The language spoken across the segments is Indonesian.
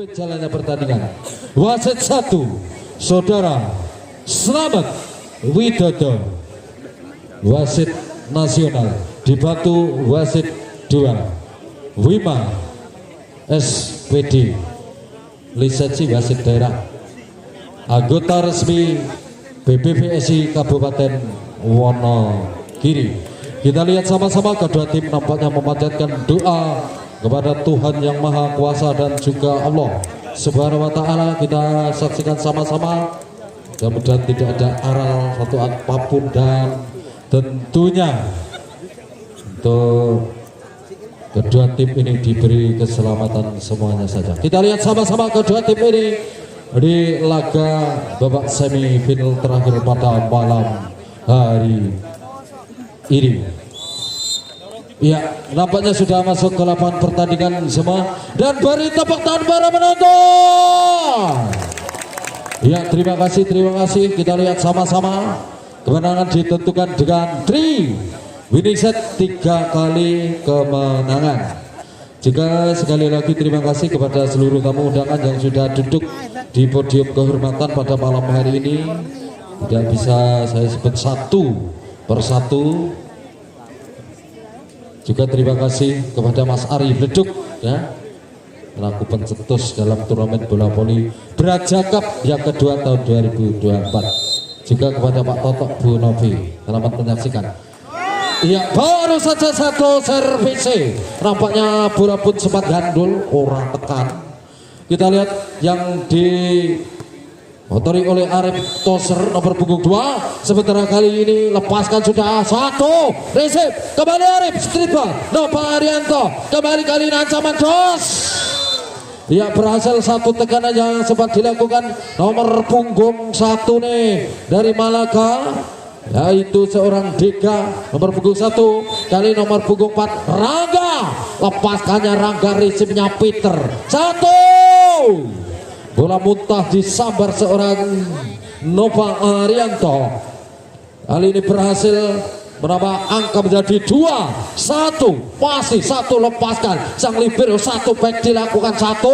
memimpin jalannya pertandingan. Wasit 1 Saudara Slamet Widodo, wasit nasional, dibantu wasit 2 Wima SPD, lisensi wasit daerah, anggota resmi PBVSI Kabupaten Wonogiri. Kita lihat sama-sama kedua tim nampaknya memanjatkan doa kepada Tuhan yang Maha Kuasa dan juga Allah Subhanahu wa Ta'ala. Kita saksikan sama-sama, mudah-mudahan tidak ada aral satu apapun, dan tentunya untuk kedua tim ini diberi keselamatan semuanya saja. Kita lihat sama-sama kedua tim ini di laga babak semifinal terakhir pada malam hari ini. Ya, nampaknya sudah masuk ke lapangan pertandingan semua, dan beri tepuk tangan para penonton. Ya, terima kasih. Kita lihat sama-sama kemenangan ditentukan dengan 3 winning set, 3 kali kemenangan. Juga sekali lagi terima kasih kepada seluruh tamu undangan yang sudah duduk di podium kehormatan pada malam hari ini. Tidak bisa saya sebut satu persatu. Juga terima kasih kepada Mas Ari Bleduk ya, pelaku pencetus dalam turnamen bola voli Braja Cup yang kedua tahun 2024. Juga kepada Pak Totok Bu Novi, selamat menyaksikan. Iya, baru saja satu servisi, nampaknya bola pun sempat gandul, orang tekan. Kita lihat yang di motori oleh Arif Toser nomor punggung 2. Sementara kali ini lepaskan sudah 1 resip, kembali Arif streetball Nova Arianto, kembali kali ini ancaman dos. Ya, berhasil satu tekanan yang sempat dilakukan nomor punggung 1 nih dari Malaka, yaitu seorang Deka nomor punggung 1. Kali nomor punggung 4 Rangga, lepaskannya Rangga, resipnya Peter 1. Bola muntah disambar seorang Nova Arianto. Kali ini berhasil menambah angka menjadi 2-1. Masih 1 lepaskan sang libero, 1 back dilakukan 1.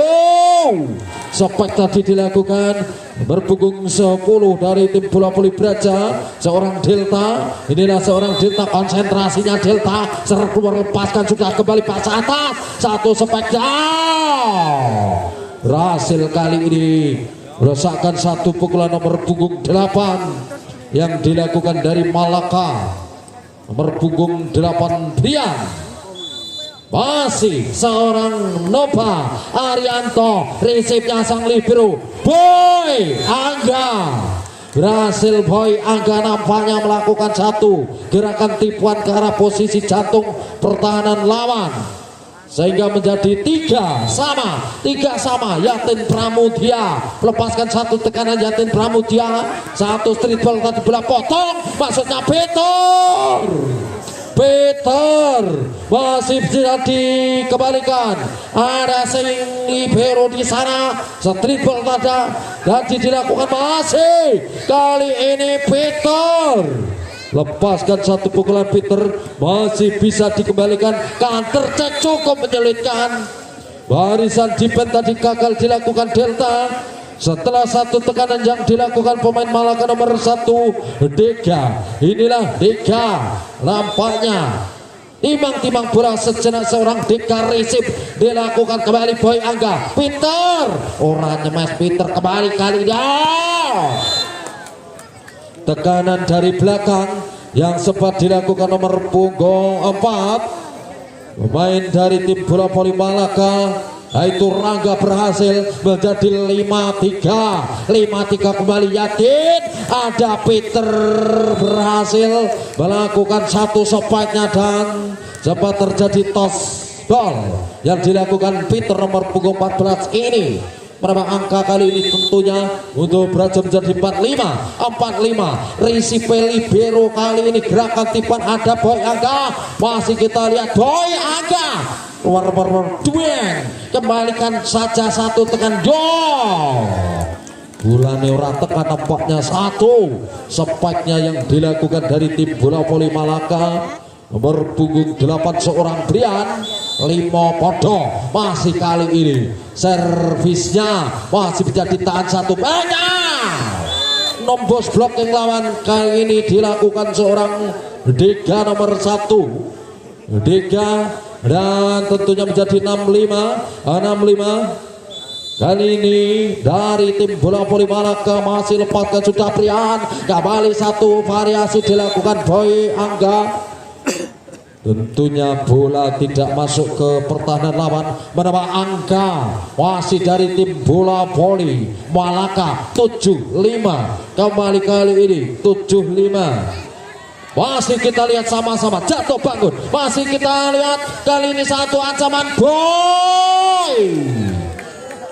Spek tadi dilakukan berpunggung 10 dari tim bola voli Braja, seorang Delta. Inilah seorang Delta, konsentrasinya Delta, serbu melepaskan sudah kembali pas atas, 1 spek down. Berhasil kali ini merosakkan 1 pukulan nomor punggung 8 yang dilakukan dari Malaka, nomor punggung 8 Brian. Masih seorang Nova Arianto, resipnya sang libero Boy Angga. Berhasil Boy Angga nampaknya melakukan 1 gerakan tipuan ke arah posisi jantung pertahanan lawan, sehingga menjadi 3 sama. Yatin Pramudia lepaskan 1 tekanan Yatin Pramudia, 1 streetball tadi bola potong, maksudnya Peter masih bisa dikembalikan. Ada sing libero di sana, streetball tadi dilakukan masih kali ini Peter. Lepaskan 1 pukulan Peter, masih bisa dikembalikan. Counter check cukup menyulitkan. Barisan defense tadi gagal dilakukan Delta. Setelah 1 tekanan yang dilakukan pemain Malaka nomor 1 Deka. Inilah Deka, nampaknya timang-timang bola sejenak seorang Deka, resip dilakukan kembali Boy Angga. Peter, orang nyemes Peter kembali kali ini. Tekanan dari belakang yang sempat dilakukan nomor punggung 4 pemain dari tim bola voli Malaka, yaitu Rangga, berhasil menjadi 5-3 kembali. Yakin ada Peter berhasil melakukan 1 spike-nya dan sempat terjadi toss ball yang dilakukan Peter nomor punggung 14 ini. Menambah angka kali ini tentunya untuk Braja menjadi 45. Risipe libero kali ini gerakan tipan ada Boy Angga. Masih kita lihat Boy Angga keluar nomor 2, kembalikan saja 1 tekan dong. Bulane ora tekan, nampaknya 1 spike-nya yang dilakukan dari tim bola voli Malaka. nomor punggung 8 seorang Brian Limo Podo. Masih kali ini servisnya masih bisa ditahan satu banyak. Nombos blok yang lawan kali ini dilakukan seorang Dega nomor 1 Dega, dan tentunya menjadi 65. Kali ini dari tim bola voli Malaka masih lepaskan sudah Prian. Kembali satu variasi dilakukan Boy Angga. Tentunya bola tidak masuk ke pertahanan lawan. Menambah angka masih dari tim bola voli Malaka 75. Kembali kali ini 75. Masih kita lihat sama-sama jatuh bangun. Masih kita lihat kali ini satu ancaman Boy.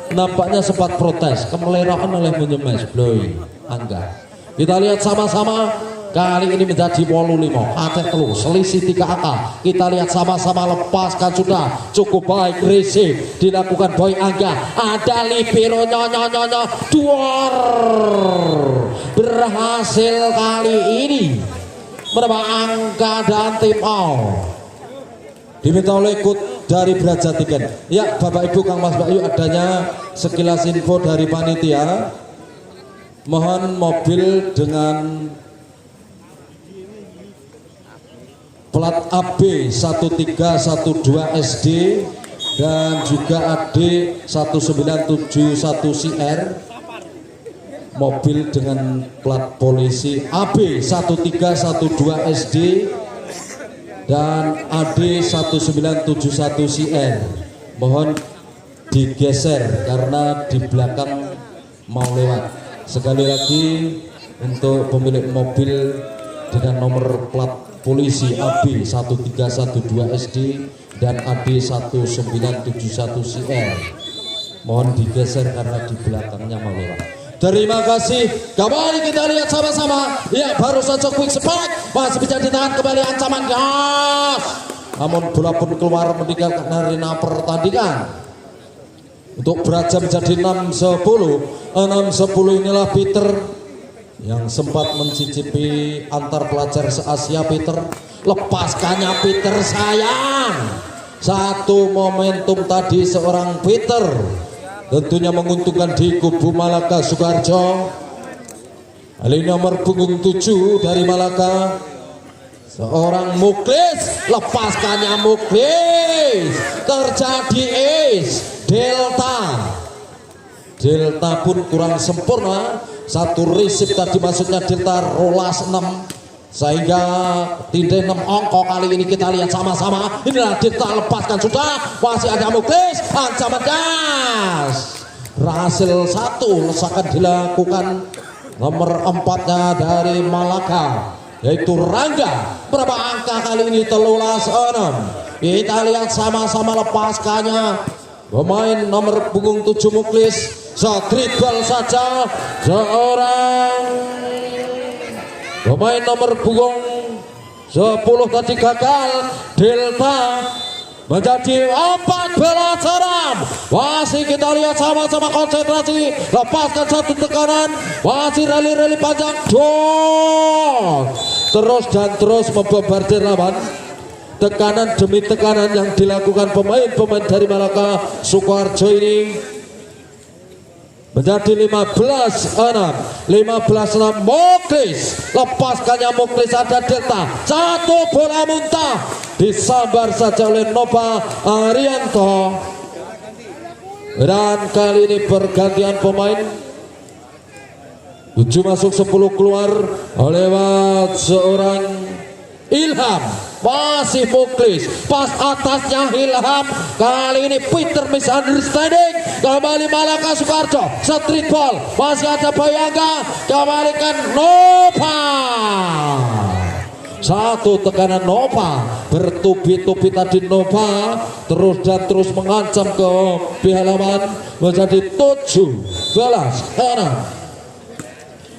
Nampaknya sempat protes kemelerokan oleh menyemes Boy Angga. Kita lihat sama-sama kali ini menjadi 85 aceh telu selisih 3 angka. Kita lihat sama-sama lepaskan sudah cukup baik receive dilakukan Boy Angga. Ada Libero nyonya duar berhasil kali ini menambah angka dan tim diminta oleh ikut dari Braja Tiket. Ya Bapak Ibu Kang Mas Bayu, adanya sekilas info dari panitia. Mohon mobil dengan plat AB 1312 SD dan juga AD 1971 CR, mobil dengan plat polisi AB 1312 SD dan AD 1971 CR, mohon digeser karena di belakang mau lewat. Sekali lagi untuk pemilik mobil dengan nomor plat polisi AB 1312 SD dan AD 1971 CR, mohon digeser karena di belakangnya mau lewat. Terima kasih. Kembali kita lihat sama-sama. Ya, baru saja quick spike masih bisa ditahan kembali ancaman gas. Namun bola pun keluar meninggalkan arena pertandingan. Untuk Braja menjadi 6-10. 6-10 inilah Peter yang sempat mencicipi antar pelajar se-Asia. Peter, lepaskannya Peter sayang. Satu momentum tadi seorang Peter tentunya menguntungkan di kubu Malaka Sukarjo. Kali nomor punggung 7 dari Malaka seorang Muklis, lepaskannya Muklis, terjadi ace Delta pun kurang sempurna. Satu receive tadi maksudnya Delta rolas 6 sehingga tidak 6 ongko. Kali ini kita lihat sama-sama. Inilah Delta, lepaskan sudah. Masih ada Muklis, ancaman gas. Berhasil satu lesakan dilakukan nomor 4-nya dari Malaka, yaitu Rangga. Berapa angka kali ini? 13-6. Kita lihat sama-sama lepaskannya pemain nomor punggung 7 Muklis. Street ball saja seorang pemain nomor punggung 10 tadi gagal. Delta menjadi 14-6. Masih kita lihat sama-sama konsentrasi, lepaskan satu tekanan, masih rally panjang, terus dan terus membombardir lawan. Tekanan demi tekanan yang dilakukan pemain-pemain dari Malaka Sukoharjo ini menjadi 15-6. 15-6 Muklis, lepaskannya Muklis, ada Delta, satu bola muntah disambar saja oleh Nova Arianto. Dan kali ini pergantian pemain, 7 masuk 10 keluar lewat seorang Ilham. Masih Muklis, pas atasnya Ilham. Kali ini Peter misunderstanding. Kembali Malaka Sukarjo, street ball, masih ada Bayangga, kembalikan Nova. Satu tekanan Nova, bertubi-tubi tadi Nova, terus dan terus mengancam ke pihak lawan, menjadi 17-6.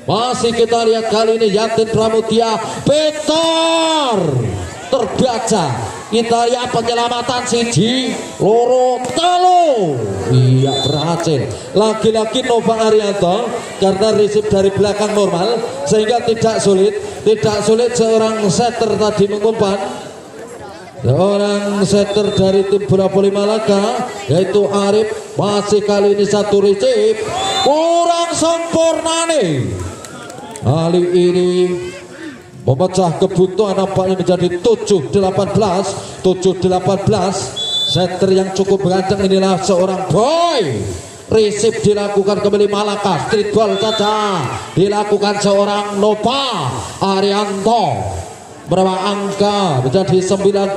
Masih kita lihat kali ini Yatin Pramudia, Peter terbaca. Kita lihat penyelamatan siji loro telu, iya berhasil. Lagi-lagi Nova Arianto karena receive dari belakang normal sehingga tidak sulit seorang setter tadi mengumpan. Seorang setter dari tim bola voli Malaka yaitu Arif, masih kali ini satu receive kurang sempurna nih. Kali ini memecah kebutuhan nampaknya menjadi 7-18. Setter yang cukup ganteng inilah seorang Boy. Receive dilakukan kembali Malaka, street ball saja dilakukan seorang Nova Arianto. Berapa angka menjadi 19-7.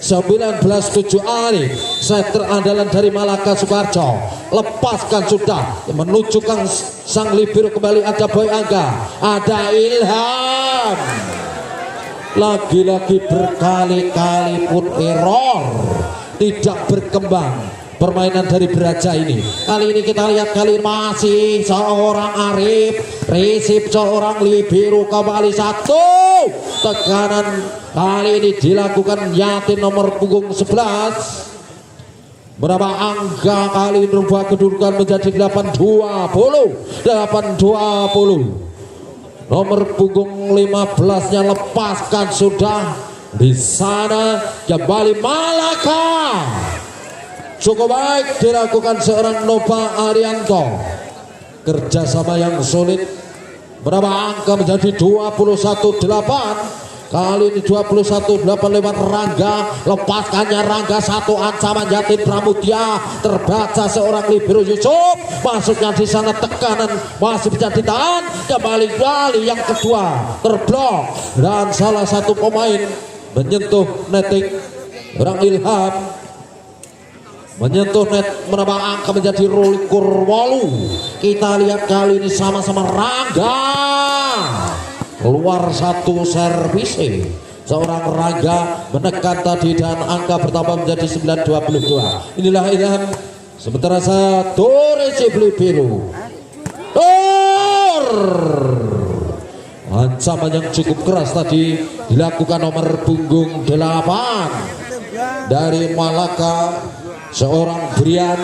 19-7 Arif, setter andalan dari Malaka Sukarjo. Lepaskan sudah menuju kang sang libero, kembali ada Boy Angga, ada Ilham. Lagi-lagi berkali-kali pun error, tidak berkembang permainan dari Beraja ini. Kali ini kita lihat, kali ini masih seorang Arif, receive seorang libero, kembali satu tekanan. Kali ini dilakukan Yatin nomor punggung 11. Berapa angka kali ini merubah kedudukan menjadi 8-20. Nomor punggung 15-nya lepaskan sudah. Di sana kembali Malaka. Cukup baik dilakukan seorang Nova Arianto. Kerjasama yang sulit. Berapa angka menjadi 21-8. Kali ini 21-8 lewat Rangga. Lepaskannya Rangga, satu ancaman Yatin Pramudia. Terbaca seorang libero Yusuf. Masuknya di sana, tekanan masih bisa ditahan. Kembali yang kedua terblok. Dan salah satu pemain menyentuh netting. Orang Ilham menyentuh net, menambah angka menjadi rolikur 8. Kita lihat kali ini sama-sama Rangga. Keluar satu servis seorang Rangga menekan tadi dan angka bertambah menjadi 9-22. Inilah Ilham, sementara satu receive libero. Ancaman yang cukup keras tadi dilakukan nomor punggung 8 dari Malaka, seorang Brian.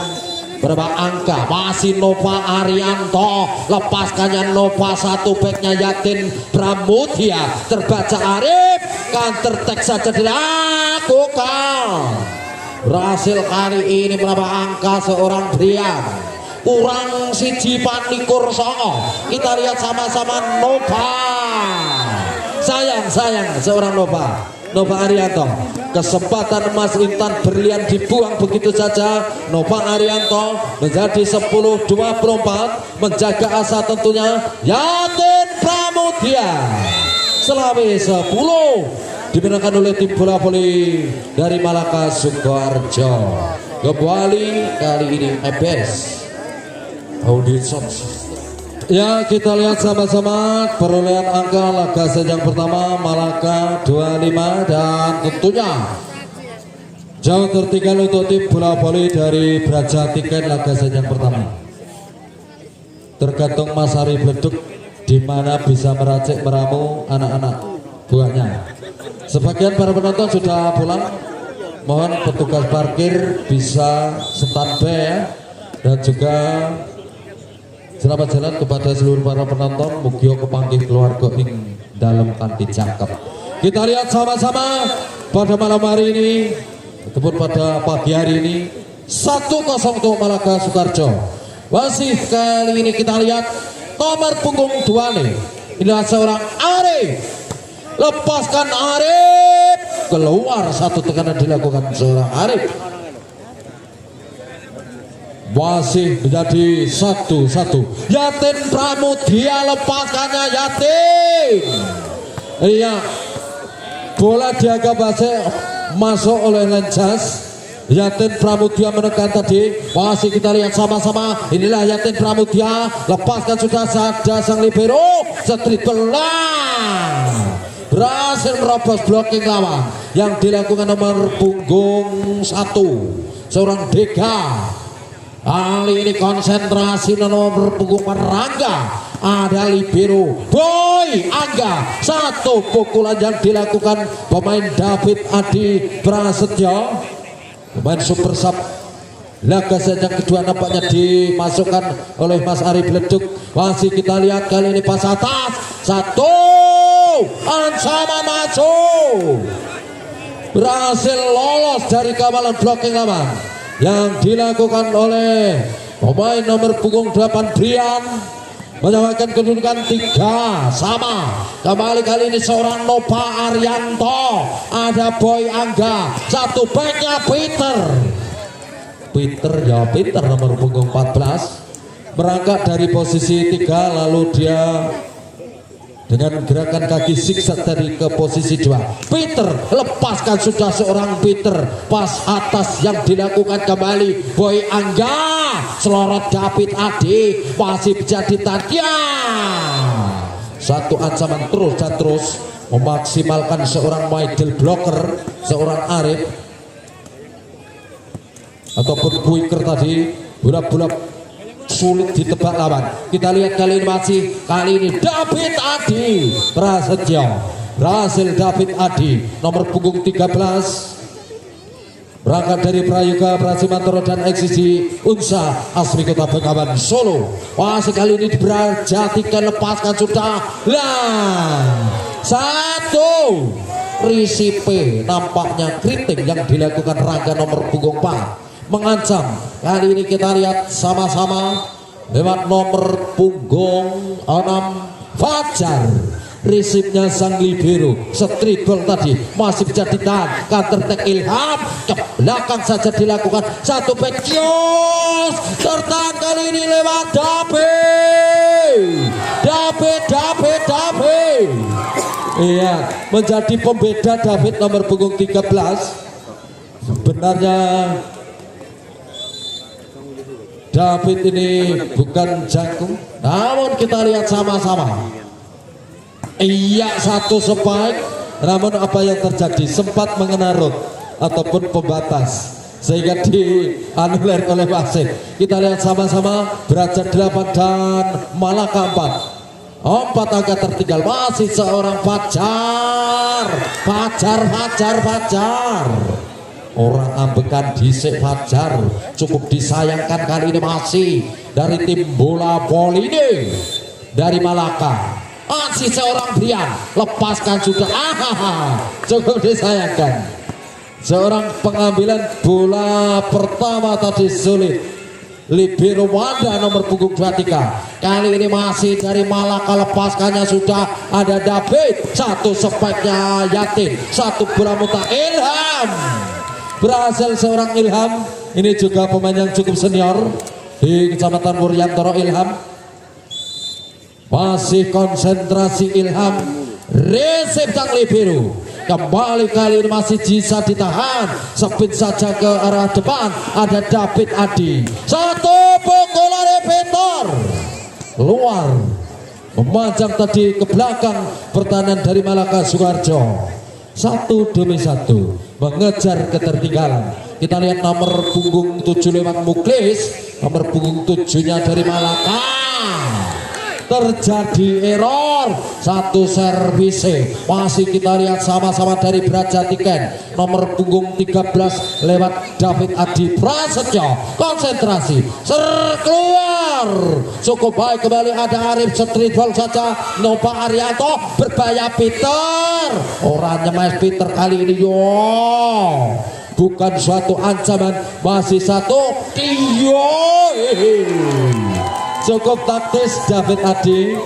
Berapa angka masih Nova Arianto. Lepaskannya Nova, satu backnya Yatin Pramudia. Terbaca Arif, counter attack saja dilakukan. Berhasil kali ini. Berapa angka seorang Brian, kurang siji panikur songo. Kita lihat sama-sama Nova. Sayang seorang Nova Arianto. Kesempatan emas Intan Berlian dibuang begitu saja. Nova Arianto menjadi 10-24. Menjaga asa tentunya Yatin Pramudia. Selami 10 dimenangkan oleh tim bola voli dari Malaka Sukoharjo. Kembali kali ini EBS Audison. Ya, kita lihat sama-sama perolehan angka laga yang pertama Malaka 25, dan tentunya jauh tertinggal untuk tim bola voli dari Beraja Tiket laga yang pertama. Tergantung Mas Ari Bleduk di mana bisa meracik meramu anak-anak buahnya. Sebagian para penonton sudah pulang, mohon petugas parkir bisa standby ya, dan juga selamat jalan kepada seluruh para penonton. Mugio kepanggih keluarga ing dalam kanthi cakep. Kita lihat sama-sama pada malam hari ini ataupun pada pagi hari ini 1-0 untuk Malaka Sukarjo. Masih kali ini kita lihat nomor punggung 2 nih. Inilah seorang Arif. Lepaskan Arif. Keluar satu tekanan dilakukan seorang Arif. Masih menjadi 1-1. Yatin Pramudia, lepaskannya Yatin. Iya, bola dianggap masuk oleh Lenjas. Yatin Pramudia menekan tadi. Masih kita lihat sama-sama. Inilah Yatin Pramudia. Lepaskan sudah sada sang libero. Street belang. Berhasil merobos blocking lawan. Yang dilakukan nomor punggung 1. Seorang Dega. Kali ini konsentrasi nomor punggung Rangga. Ada libero Boy Angga. Satu pukulan yang dilakukan pemain David Adi Prasetyo, pemain super sub. Laga yang kedua nampaknya dimasukkan oleh Mas Ari Bleduk. Masih kita lihat kali ini pas atas. Satu ancaman maju. berhasil lolos dari kawalan blocking lawan yang dilakukan oleh pemain nomor punggung 8 Brian, menyamakan kedudukan 3 sama. Kembali kali ini seorang Nova Arianto, ada Boy Angga, satu backnya Peter nomor punggung 14 berangkat dari posisi 3, lalu dia dengan gerakan kaki zigzag dari ke posisi 2. Peter lepaskan sudah seorang Peter, pas atas yang dilakukan kembali Boy Angga, selorot David Adi masih bisa ditahan. Satu ancaman terus dan terus memaksimalkan seorang middle blocker, seorang Arif ataupun quicker tadi, bola-bola sulit ditebak lawan. Kita lihat kali ini David Adi Prasetyo, berhasil David Adi nomor punggung 13 berangkat dari Prayoga Prasimantoro dan eksisi Unsa Asmi Kota Bengawan Solo. Wah, sekali ini diberjatikan, lepaskan sudah satu risipe, nampaknya kritik yang dilakukan Rangga nomor punggung 4 mengancam. Kali ini kita lihat sama-sama lewat nomor punggung 6 Fajar, risipnya sang libero, streetball tadi masih bisa ditahan, counter attack Ilham ke belakang saja dilakukan, satu pecios tertahan kali ini lewat David. Iya, menjadi pembeda David nomor punggung 13. Sebenarnya David ini bukan jangkung, namun kita lihat sama-sama. Iya, satu spike, namun apa yang terjadi, sempat mengenai root ataupun pembatas sehingga dianulir oleh wasit. Kita lihat sama-sama, Derajat 8 dan Malaka 4 angka tertinggal, masih seorang Fajar. Orang ambekan disik Fajar, cukup disayangkan kali ini masih dari tim bola voli ini dari Malaka. Masih seorang Brian, lepaskan sudah, cukup disayangkan. Seorang pengambilan bola pertama tadi sulit. Libero Wanda nomor punggung 23 kali ini masih dari Malaka, lepaskannya sudah ada David, satu speknya Yatin, satu bola muta Ilham, berhasil seorang Ilham, ini juga pemain yang cukup senior di Kecamatan Wuryantoro. Ilham masih konsentrasi, Ilham resip sang libero, kembali kali ini masih bisa ditahan, spin saja ke arah depan, ada David Adi, satu pukulan Peter luar, memanjang tadi ke belakang pertahanan dari Malaka Sukarjo, satu demi satu mengejar ketertinggalan. Kita lihat nomor punggung 7 lewat Muklis, nomor punggung 7-nya dari Malaka, terjadi error, satu servis. Masih kita lihat sama-sama dari Brajatiken nomor punggung 13 lewat David Adi Prasetyo, konsentrasi, keluar, cukup baik, kembali ada Arif, streetball saja Nova Arianto, berbahaya Peter, orangnya Mas Peter kali ini bukan suatu ancaman, masih satu cukup taktis. David Adi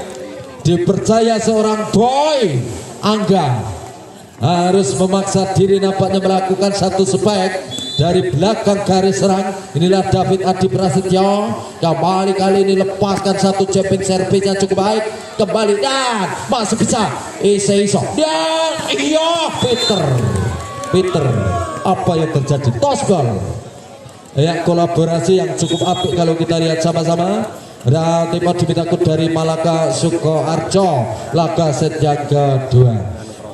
dipercaya seorang Boy Angga harus memaksa diri, nampaknya melakukan satu spike dari belakang garis serang. Inilah David Adi Prasetyo, kembali kali ini lepaskan satu jumping service yang cukup baik, kembali dan masih bisa iso dan Peter apa yang terjadi, toss ball ya, kolaborasi yang cukup apik kalau kita lihat sama-sama. Dan tim Adi Takut dari Malaka Sukoharjo, laga set yang kedua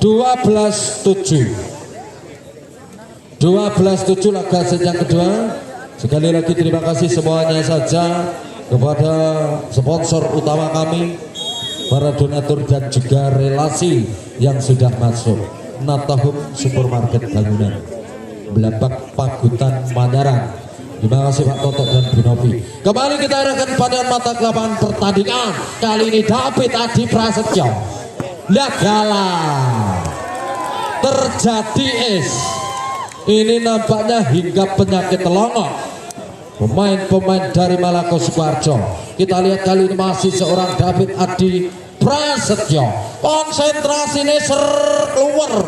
12-7 laga set yang kedua. Sekali lagi terima kasih semuanya saja kepada sponsor utama kami, para donatur dan juga relasi yang sudah masuk. Natahum Supermarket Bangunan, Belabak Pagutan Manyaran. Terima kasih Pak Toto dan Bu Novi. Kembali kita arahkan pada mata lapangan pertandingan. Kali ini David Adi Prasetyo, Lagala terjadi Ini nampaknya hingga penyakit telongok pemain-pemain dari Malaka Sukoharjo. Kita lihat kali ini masih seorang David Adi Prasetyo, konsentrasi ini keluar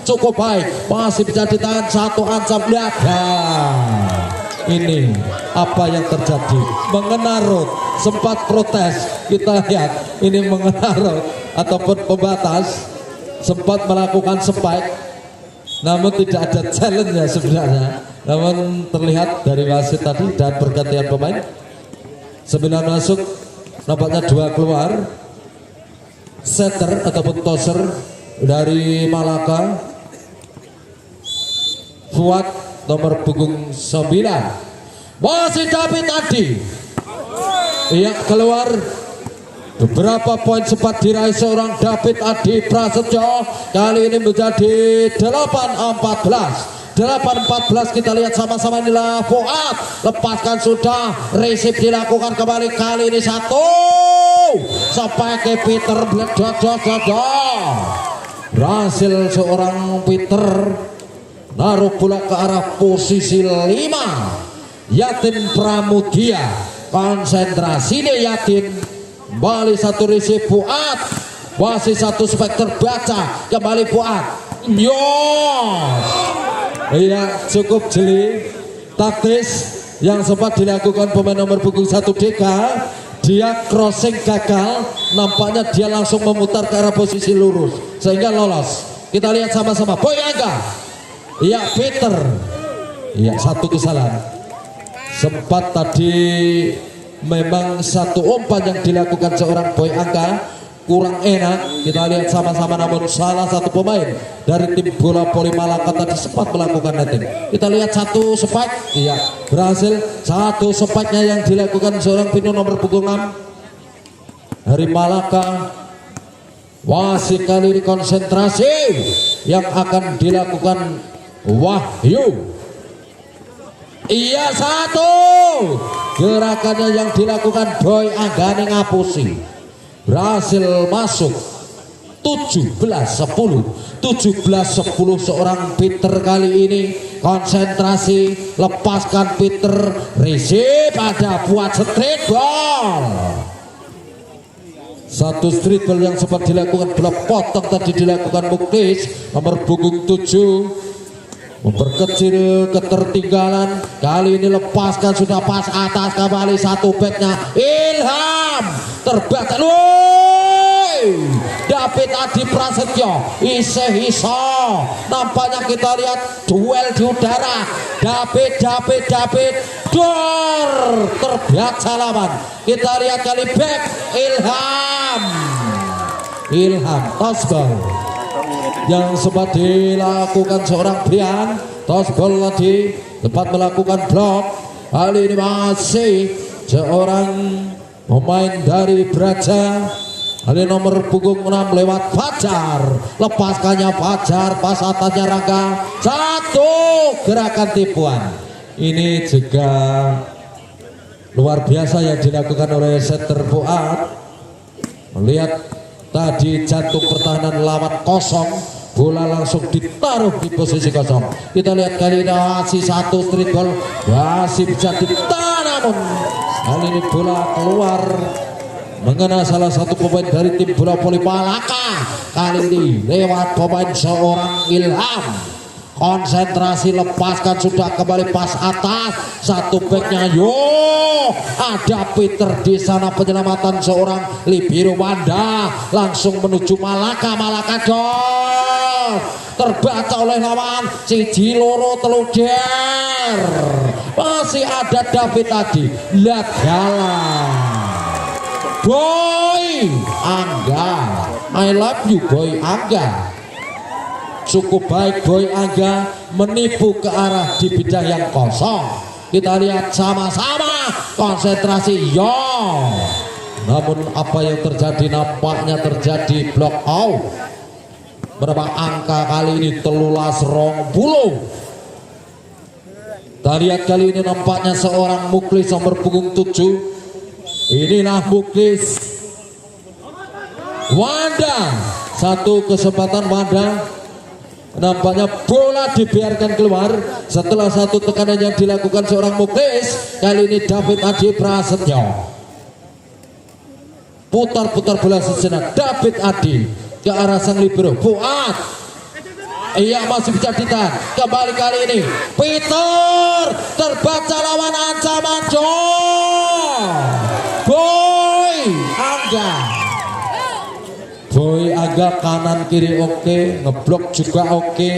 cukup baik, masih bisa ditahan satu ancam. Lihat ini apa yang terjadi, mengenarut, sempat protes. Kita lihat ini mengenarut ataupun pembatas, sempat melakukan spike, namun tidak ada challenge ya sebenarnya. Namun terlihat dari wasit tadi dan pergantian pemain 9 masuk, nampaknya 2 keluar. Setter ataupun tosser dari Malaka, Fuad nomor punggung 9, masih David Adi. Iya, keluar. Beberapa poin sempat diraih seorang David Adi Prasetyo. Kali ini menjadi 8-14. 8-14, kita lihat sama-sama. Inilah Fuad, lepaskan sudah, resip dilakukan kembali. Kali ini satu sampai Peter berhasil seorang Peter naruh bola ke arah posisi 5. Yatin Pramudia, konsentrasi deh Yatin. Kembali satu resip Fuad, masih satu spek terbaca, kembali Fuad. Iya, cukup jeli taktis yang sempat dilakukan pemain nomor punggung 1 DK. Dia crossing gagal, nampaknya dia langsung memutar ke arah posisi lurus sehingga lolos. Kita lihat sama-sama. Boy Angga, iya Peter, iya satu kesalahan. Sempat tadi memang satu umpan yang dilakukan seorang Boy Angga kurang enak. Kita lihat sama-sama, namun salah satu pemain dari tim bola voli Malaka tadi sempat melakukan netting. Kita lihat satu spike, iya berhasil. Satu spike-nya yang dilakukan seorang Pino nomor punggung 6 dari Malaka. Wasit kali ini konsentrasi yang akan dilakukan Wahyu. Iya satu gerakannya yang dilakukan Boy Anggani ngapusi, berhasil masuk 17-10. 17-10 seorang Peter kali ini konsentrasi, lepaskan Peter, resip ada buat street ball. Satu street ball yang sempat dilakukan bola potong tadi dilakukan Muklis nomor punggung 7, memperkecil ketertinggalan. Kali ini lepaskan sudah pas atas, kembali satu backnya Ilham terbaca. David Adi Prasetyo iso nampaknya kita lihat duel di udara. David dor terbaca lawan. Kita lihat kali back Ilham tosball yang sempat dilakukan seorang Brian. Tosball tadi sempat melakukan blok. Kali ini masih seorang pemain dari Braja, kali nomor punggung 6 lewat Fajar. Lepaskannya Fajar, pas atasnya Rangga. Satu gerakan tipuan. Ini juga luar biasa yang dilakukan oleh setter Fuad. Melihat tadi jantung pertahanan lawan kosong, bola langsung ditaruh di posisi kosong. Kita lihat kali ini masih satu street ball, masih bisa ditahan, namun kali ini bola keluar mengena salah satu pemain dari tim bola voli Malaka. Kali ini lewat pemain seorang Ilham. Konsentrasi, lepaskan sudah, kembali pas atas, satu backnya ada Peter di sana. Penyelamatan seorang Libero Wanda langsung menuju Malaka terbaca oleh lawan siji loro teluder. Masih ada David tadi, lihat jalan Boy Angga, I love you Boy Angga. Cukup baik Boy Angga menipu ke arah di bidang yang kosong. Kita lihat sama-sama, konsentrasi namun apa yang terjadi, nampaknya terjadi block out. Berapa angka kali ini 13-20. Kita lihat kali ini nampaknya seorang Muklis nomor punggung 7. Inilah Muklis Wanda, satu kesempatan Wanda Nampaknya bola dibiarkan keluar setelah satu tekanan yang dilakukan seorang Muklis. Kali ini David Adi Prasetyo putar-putar bola sejenak. David Adi ke arah sang libero Fuad. Iya, masih bisa ditahan. Kembali kali ini Peter, terbaca lawan ancaman Boy Angga. Boy Angga kanan kiri oke, ngeblok juga oke,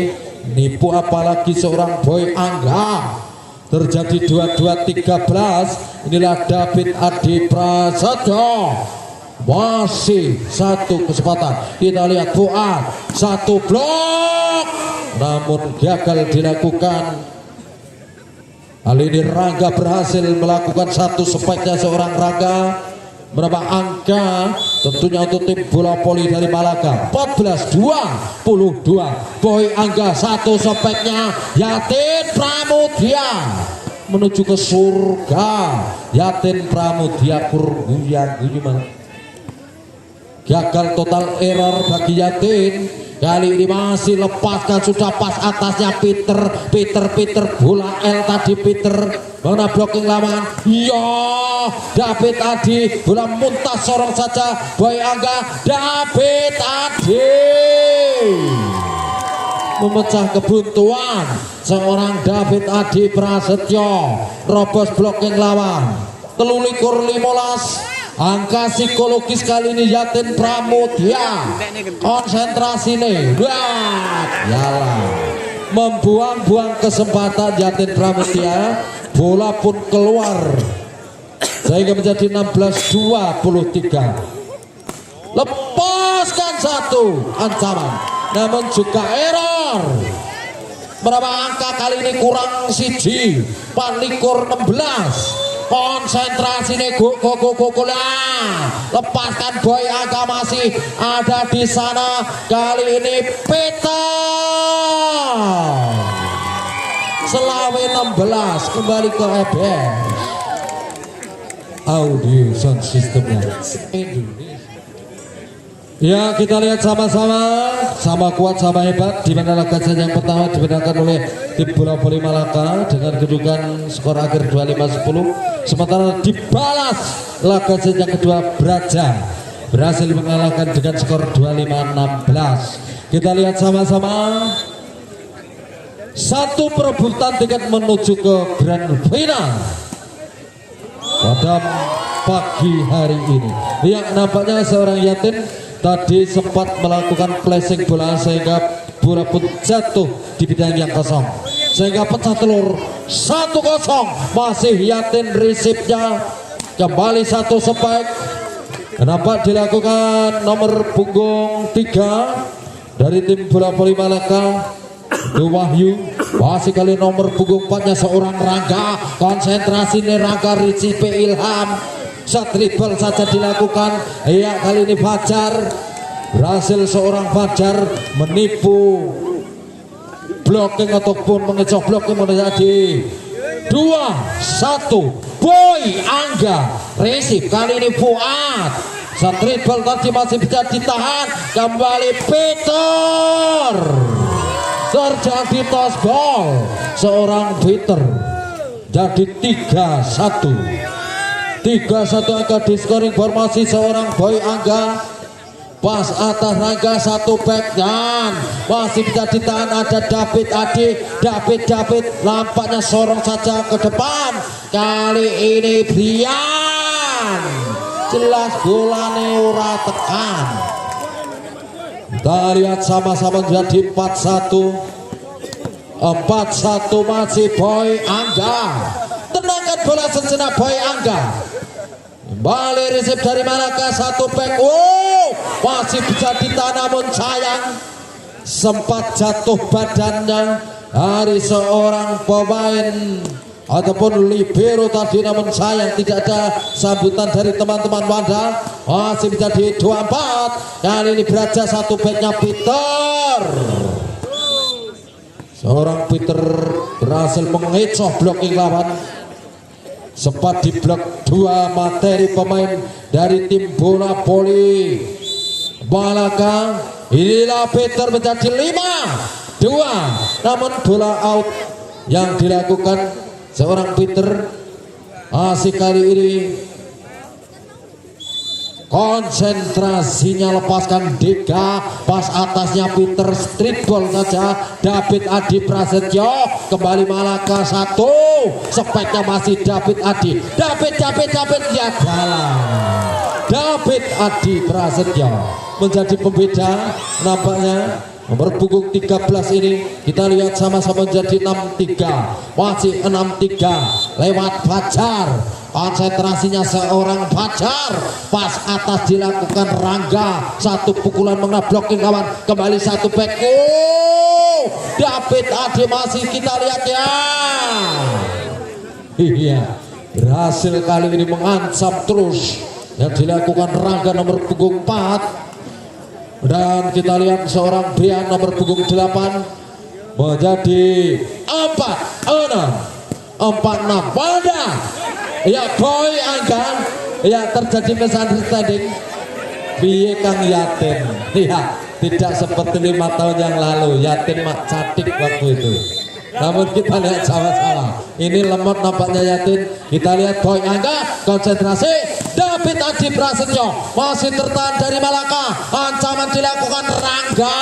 nipu apalagi seorang Boy Angga. Terjadi 22-13. Inilah David Adi Prasetyo. Masih satu kesempatan. Kita lihat Fuad, satu blok, namun gagal dilakukan. Kali ini Rangga berhasil melakukan satu speknya seorang Rangga. Berapa angka tentunya untuk tim bola voli dari Malaka. 14-22. Boy Angga satu speknya. Yatin Pramudia menuju ke surga. Yatin Pramudia kurguya-guyu. Gagal total error bagi Yatin. Kali ini masih lepaskan, sudah pas atasnya Peter bola L tadi Peter. Mana blocking lawan? Ya, David Adi bola muntah sorong saja. Boy Angga, David Adi memecah kebuntuan seorang David Adi Prasetyo. Robos blocking lawan. 13-15. Angka psikologis kali ini Yatin Pramudia. Konsentrasi nih. Yalah. Membuang-buang kesempatan Yatin Pramudia. Bola pun keluar. Sehingga menjadi 16-23. Lepaskan satu ancaman. Namun juga error. Berapa angka kali ini kurang siji. 16. Konsentrasi nih lepaskan Boy Angga masih ada di sana. Kali ini Peter selawe 16 kembali ke EBS audio sound systemnya Indonesia. Ya, kita lihat sama-sama, sama kuat sama hebat. Di mana laga yang pertama dimenangkan oleh tim bola voli Malaka dengan kedudukan skor akhir 25-10. Sementara dibalas laga yang kedua Braja berhasil mengalahkan dengan skor 25-16. Kita lihat sama-sama satu perebutan tiket menuju ke grand final pada pagi hari ini. Yang nampaknya seorang Yatin tadi sempat melakukan flashing bola sehingga bola pun jatuh di bidang yang kosong sehingga pecah telur 1-0. Masih Yatin resipnya kembali satu spek. Kenapa dilakukan nomor punggung 3 dari tim bola voli Malaka Wahyu. Masih kali nomor punggung 4 nya seorang Rangga. Konsentrasi nih Rangga Ricipe Ilham. Dribble saja dilakukan. Iya, kali ini Fajar berhasil seorang Fajar menipu blocking ataupun mengecoh blocking menjadi 2-1. Boy Angga resip kali ini Fuad. Dribble tadi masih bisa ditahan. Kembali Peter. Terjadi toss ball seorang Peter. Jadi 3-1 angka di scoring formasi seorang Boy Angga. Pas atas Rangga satu back dan masih bisa ditahan ada David Adi. David nampaknya sorong saja ke depan. Kali ini Brian jelas bolanya ora tekan. Kita lihat sama-sama jadi 4-1 masih Boy Angga. Tenangkan bola sejenak Boy Angga. Kembali resip dari Malaka satu back. Masih bisa ditahan namun sayang sempat jatuh badannya dari seorang pemain ataupun libero tadi, namun sayang tidak ada sambutan dari teman-teman wadah. Masih bisa di 24. Kali ini Braja satu backnya Peter. Seorang Peter berhasil mengecoh blocking lawan. Sempat diblok dua materi pemain dari tim bola voli Malaka. Inilah Peter menjadi 5. kedua, namun bola out yang dilakukan seorang Peter. Asik kali ini konsentrasinya, lepaskan Dega, pas atasnya Peter, street ball saja. David Adi Prasetyo kembali Malaka satu, speknya masih David Adi. David ya dalam. David Adi Prasetyo menjadi pembeda nampaknya. Nomor punggung 13 ini kita lihat sama-sama jadi 6-3, masih 6-3 lewat Fajar. Konsentrasinya seorang Fajar, pas atas dilakukan Rangga, satu pukulan mengenai blocking kawan, kembali satu back. David Adi masih kita lihat ya. Iya, berhasil kali ini mengancam terus yang dilakukan Rangga nomor punggung 4. Dan kita lihat seorang Brian nomor punggung 8 menjadi 4-6 pada ya Boy Angga. Ya, terjadi misunderstanding. Piye Kang Yatin, ya tidak seperti 5 tahun yang lalu. Yatin mak catik waktu itu. Namun kita lihat sama-sama, ini lemot nampaknya Yatin. Kita lihat Boy Angga, konsentrasi. David Adi Prasetyo masih tertahan dari Malaka, ancaman dilakukan Rangga,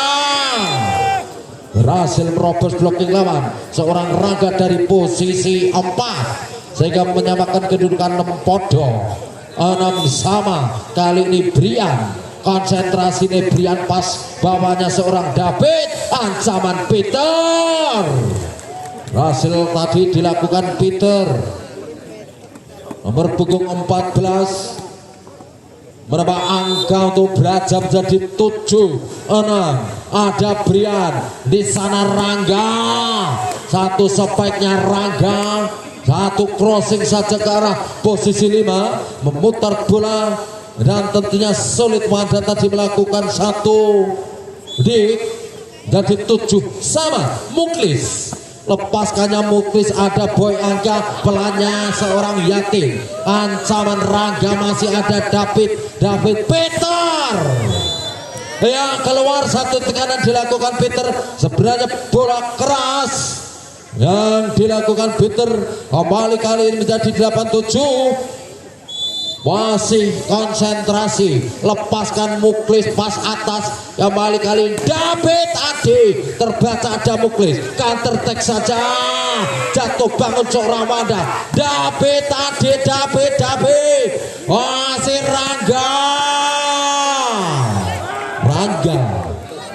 berhasil merobos blocking lawan seorang Rangga dari posisi 4 sehingga menyamakan kedudukan 6 podo 6 sama. Kali ini Brian, konsentrasi ini Brian, pas bawahnya seorang David, ancaman Peter, berhasil tadi dilakukan Peter. Nomor punggung 14 menambah angka untuk belajar menjadi 7-6. Ada Brian di sana, Rangga, satu spike-nya Rangga, satu crossing saja ke arah posisi 5, memutar bola dan tentunya sulit. Wanda tadi melakukan satu dik jadi 7 sama. Muklis, lepaskannya Muklis, ada Boy Angga, pelannya seorang Yatin, ancaman Rangga masih ada David Peter yang keluar, satu tekanan dilakukan Peter. Sebenarnya bola keras yang dilakukan Peter, kembali kali ini menjadi 8-7. Masih konsentrasi, lepaskan Muklis, pas atas, kembali kali ini David Adi, terbaca ada Muklis, counter attack saja, jatuh bangun seorang Wanda. David Adi, masih Rangga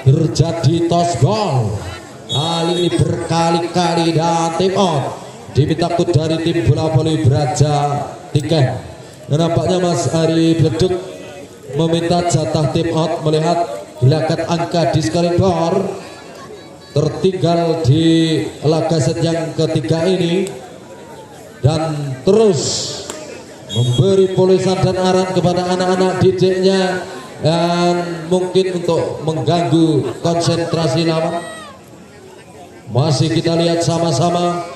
terjadi toss ball. Kali ini berkali-kali dan tim out diminta dari tim bola voli Braja Tiket. Dan nampaknya Mas Ari Bleduk meminta jatah tim out melihat gelagat angka di skoreboard tertinggal di laga set yang ketiga ini, dan terus memberi polisan dan arahan kepada anak-anak didiknya dan mungkin untuk mengganggu konsentrasi lawan. Masih kita lihat sama-sama,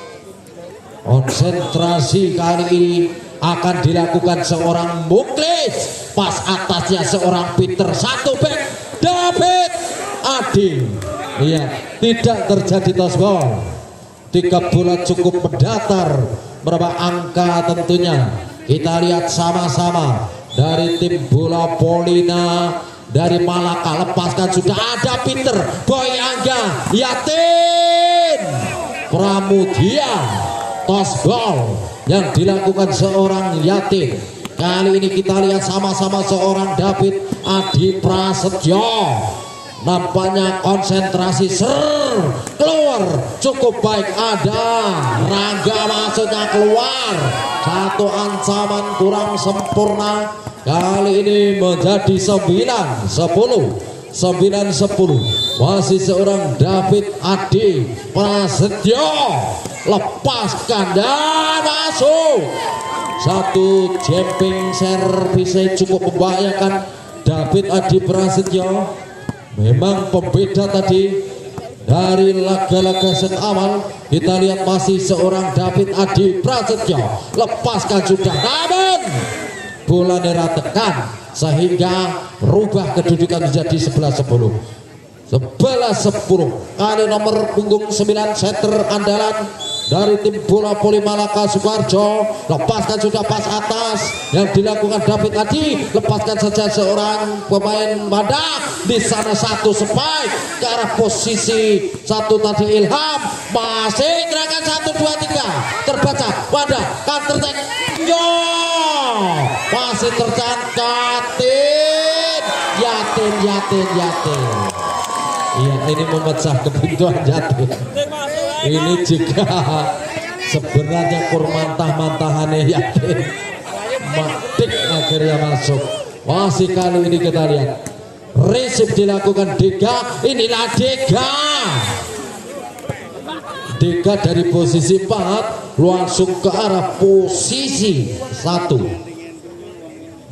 konsentrasi kali ini akan dilakukan seorang Muklis, pas atasnya seorang Peter, satu back David Adi. Iya, tidak terjadi toss ball. 3 bola cukup mendatar, berapa angka tentunya. Kita lihat sama-sama dari tim bola Polina dari Malaka, lepaskan sudah ada Peter, Boy Angga, Yatin, Pramudia, toss ball yang dilakukan seorang Yatin. Kali ini kita lihat sama-sama seorang David Adi Prasetyo, nampaknya konsentrasi keluar cukup baik, ada Rangga masuknya keluar, satu ancaman kurang sempurna. Kali ini menjadi 9-10, masih seorang David Adi Prasetyo, lepaskan dan masuk, satu jumping service cukup membahayakan David Adi Prasetyo. Memang pembeda tadi dari laga-laga set awal. Kita lihat masih seorang David Adi Prasetyo, lepaskan sudah, namun bola tekan sehingga rubah kedudukan menjadi 11-10. 11-10. Kali nomor punggung 9 setter andalan dari tim bola voli Malaka Sukoharjo, lepaskan sudah pas atas yang dilakukan David Adi, lepaskan saja seorang pemain Mada di sana, satu spike ke arah posisi satu tadi Ilham, masih gerakan 1 2 3 terbaca Mada counter attack, yo masih tercantatin Yatin. Iya, ini memecah kebuntuan Jatim. Ini juga sebenarnya kurmantah-mantahannya Yatin. Matik akhirnya masuk. Masih kali ini kita lihat resip dilakukan Dega. Inilah Dega dari posisi 4 langsung ke arah posisi 1.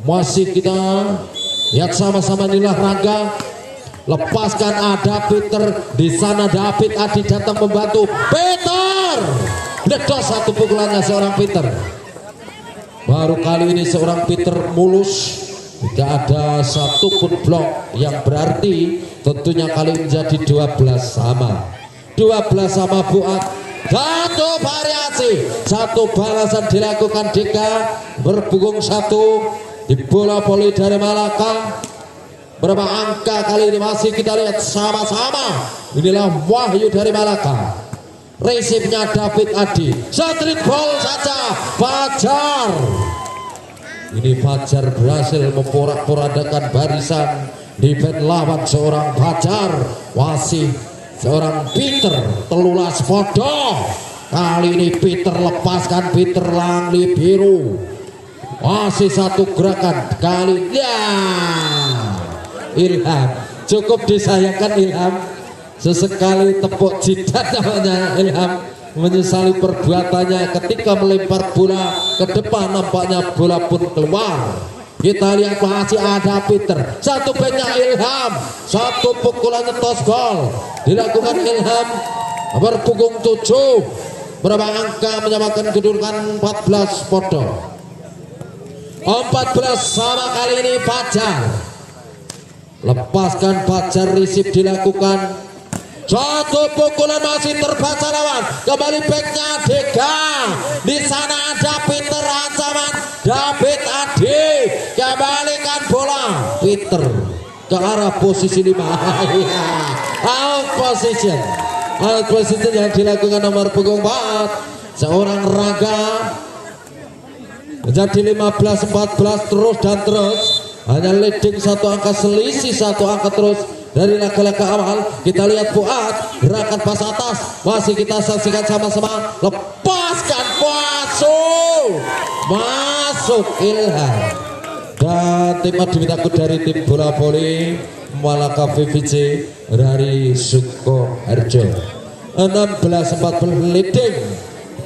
Masih kita lihat sama-sama, inilah Raga. Lepaskan, ada Peter di sana, David Adi datang membantu Peter, ledos satu pukulannya seorang Peter. Baru kali ini seorang Peter mulus, tidak ada satupun blok, yang berarti tentunya kali menjadi 12 sama Fuad. Satu variasi, satu balasan dilakukan Dika, berpunggung 1 di bola voli dari Malaka. Berapa angka kali ini masih kita lihat sama-sama. Inilah Wahyu dari Malaka. Resipnya David Adi. Street ball saja Fajar. Ini Fajar berhasil memporak-porandakan barisan defense lawan seorang Fajar. Masih seorang Peter telulas podo. Kali ini Peter lepaskan, Peter Langli biru. Masih satu gerakan kali ya. Ilham cukup disayangkan, Ilham sesekali tepuk jidat namanya. Ilham menyesali perbuatannya ketika melempar bola ke depan, nampaknya bola pun keluar. Kita lihat masih ada Peter, satu backnya Ilham, satu pukulan nyetos gol dilakukan Ilham, berpunggung 7. Berapa angka menyamakan kedudukan 14 podo. 14 sama kali ini Fajar. Lepaskan Fajar, resip dilakukan, satu pukulan masih terbaca lawan, kembali backnya Dega. Di sana ada Peter, ancaman David Adi, kembalikan bola Peter ke arah posisi 5. Out position yang dilakukan nomor punggung 4 seorang Raga, menjadi 15-14 terus dan terus. Hanya leading satu angka, selisih satu angka terus dari laga-laga awal. Kita lihat Fuad, gerakan pas atas, masih kita saksikan sama-sama. Lepaskan, masuk Ilham. Dan tim adu takut dari tim bola voli Malaka VVC dari Sukoharjo. 16-14 leading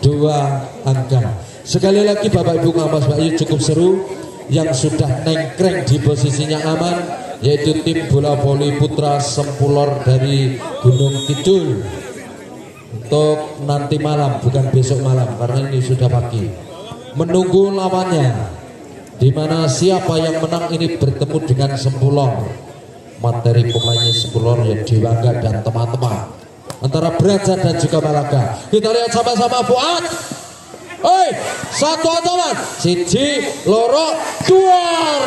2 angka. Sekali lagi Bapak Ibu Mas Bayu, cukup seru. Yang sudah nengkreng di posisinya aman yaitu tim bola voli putra Sempulor dari Gunung Kidul. Untuk nanti malam, bukan besok malam karena ini sudah pagi, menunggu lawannya, dimana siapa yang menang ini bertemu dengan Sempulor. Materi pemainnya Sempulor yang Dewangga dan teman-teman, antara Braja dan juga Malaka. Kita lihat sama-sama Fuad. Satu ancaman, siji loro duar.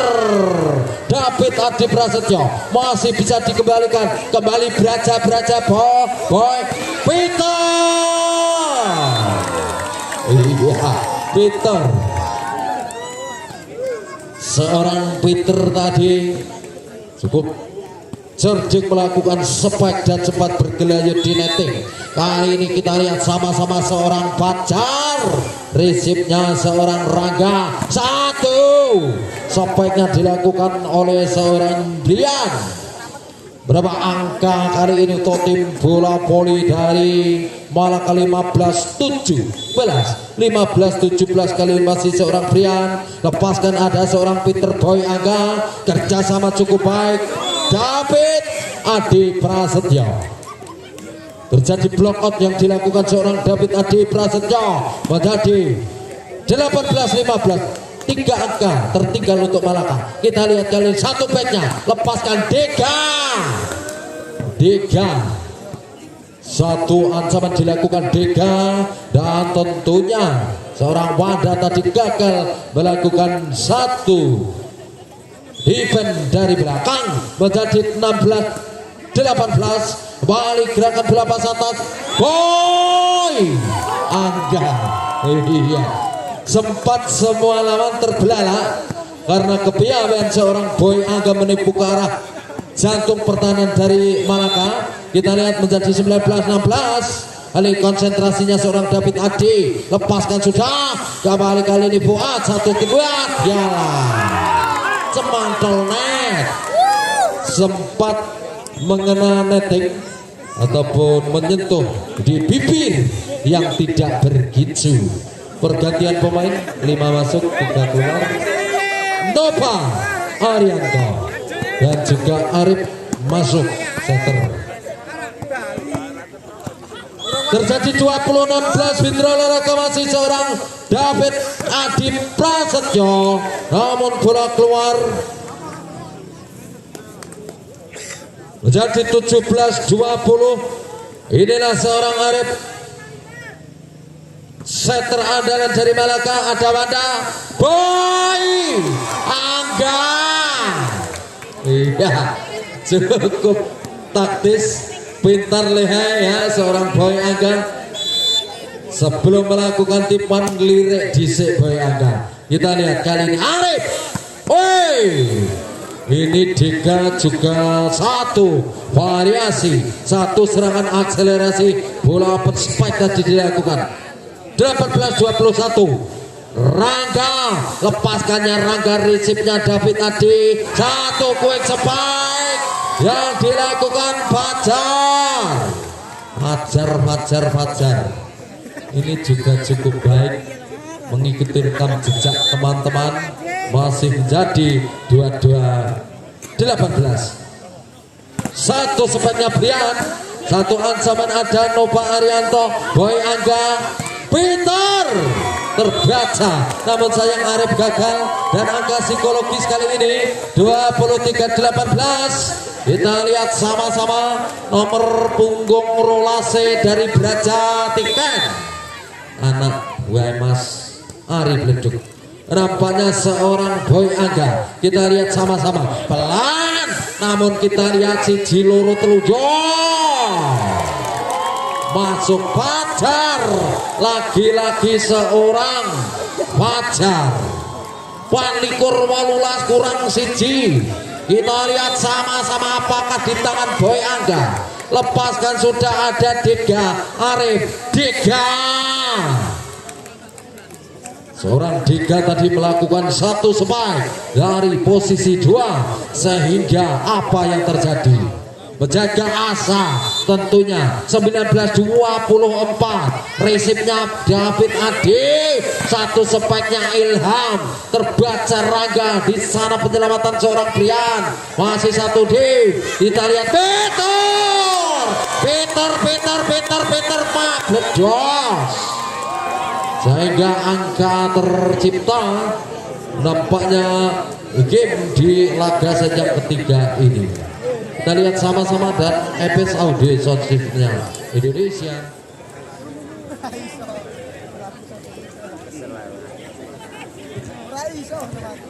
David Adi Prasetyo masih bisa dikembalikan, kembali Braja boy Peter. Iya, Peter, seorang Peter tadi cukup cerdik melakukan spike dan cepat bergelayut di netting. Kali ini kita lihat sama-sama seorang Fajar, resipnya seorang Raga, satu spike-nya dilakukan oleh seorang Brian. Berapa angka kali ini untuk tim bola voli dari Malaka? 15-17 kali ini masih seorang Brian. Lepaskan, ada seorang Peter Boy Angga, kerjasama cukup baik David Adi Prasetyo. Terjadi block out yang dilakukan seorang David Adi Prasetyo, menjadi 18-15. 3 angka tertinggal untuk Malaka. Kita lihat kali satu backnya, lepaskan Dega. Dega. Satu ancaman dilakukan Dega, dan tentunya seorang Wanda tadi gagal melakukan satu event dari belakang. Menjadi 16-18. Balik gerakan berlapas atas Boy Angga. Iya, sempat semua lawan terbelalak karena kepiawaian seorang Boy Angga menipu ke arah jantung pertahanan dari Malaka. Kita lihat menjadi 19-16. Kali konsentrasinya seorang David Adi, lepaskan sudah, kembali kali ini Fuad, satu kedua jalan cemantel net, sempat mengena netting ataupun menyentuh di bibir yang tidak bergicu. Pergantian pemain, 5 masuk 3 keluar. Nova Arianto dan juga Arif masuk setter. Terjadi 20-16. Fitra olahraga masih seorang David Adi Prasetyo, namun bola keluar. Menjadi 17-20. Inilah seorang Arif, setter andalan dari Malaka. Ada Wanda, Boy Angga. Iya, cukup taktis, pintar, lihai ya seorang Boy Angga. Sebelum melakukan tipuan lirik disik Boy Angga. Kita lihat kali ini Arif. Woi, ini Dega juga satu variasi, satu serangan akselerasi bola open spike tadi dilakukan. 18-21. Rangga, lepaskannya Rangga, resipnya David Adi, satu quick spike yang dilakukan Fajar. Ini juga cukup baik mengikuti rekam jejak teman-teman. Masih menjadi 22-18. Satu sepatnya Brian, satu ancaman ada Nova Arianto, Boy Angga, Peter terbaca, namun sayang Arif gagal. Dan angka psikologis kali ini 23-18. Kita lihat sama-sama nomor punggung rolase dari Braja Tiken, anak Mas Arif Leduk. Nampaknya seorang Boy Angga. Kita lihat sama-sama pelan, namun kita lihat si Jiloro Telujo masuk Fajar. Lagi-lagi seorang Fajar. 24-18 kurang siji. Kita lihat sama-sama apakah di tangan Boy Angga. Lepaskan sudah ada Dega Arif. Dega, seorang Dega tadi melakukan satu spike dari posisi 2, sehingga apa yang terjadi? Menjaga asa tentunya. 19-24. Resipnya David Adi, satu spike-nya Ilham, terbaca Rangga. Di sana penyelamatan seorang Brian, masih satu di. Kita lihat Peter Pak Bledos, sehingga angka tercipta. Nampaknya game di laga sejak ketiga ini. Kita lihat sama-sama dan EPS audio sound system-nya Indonesia.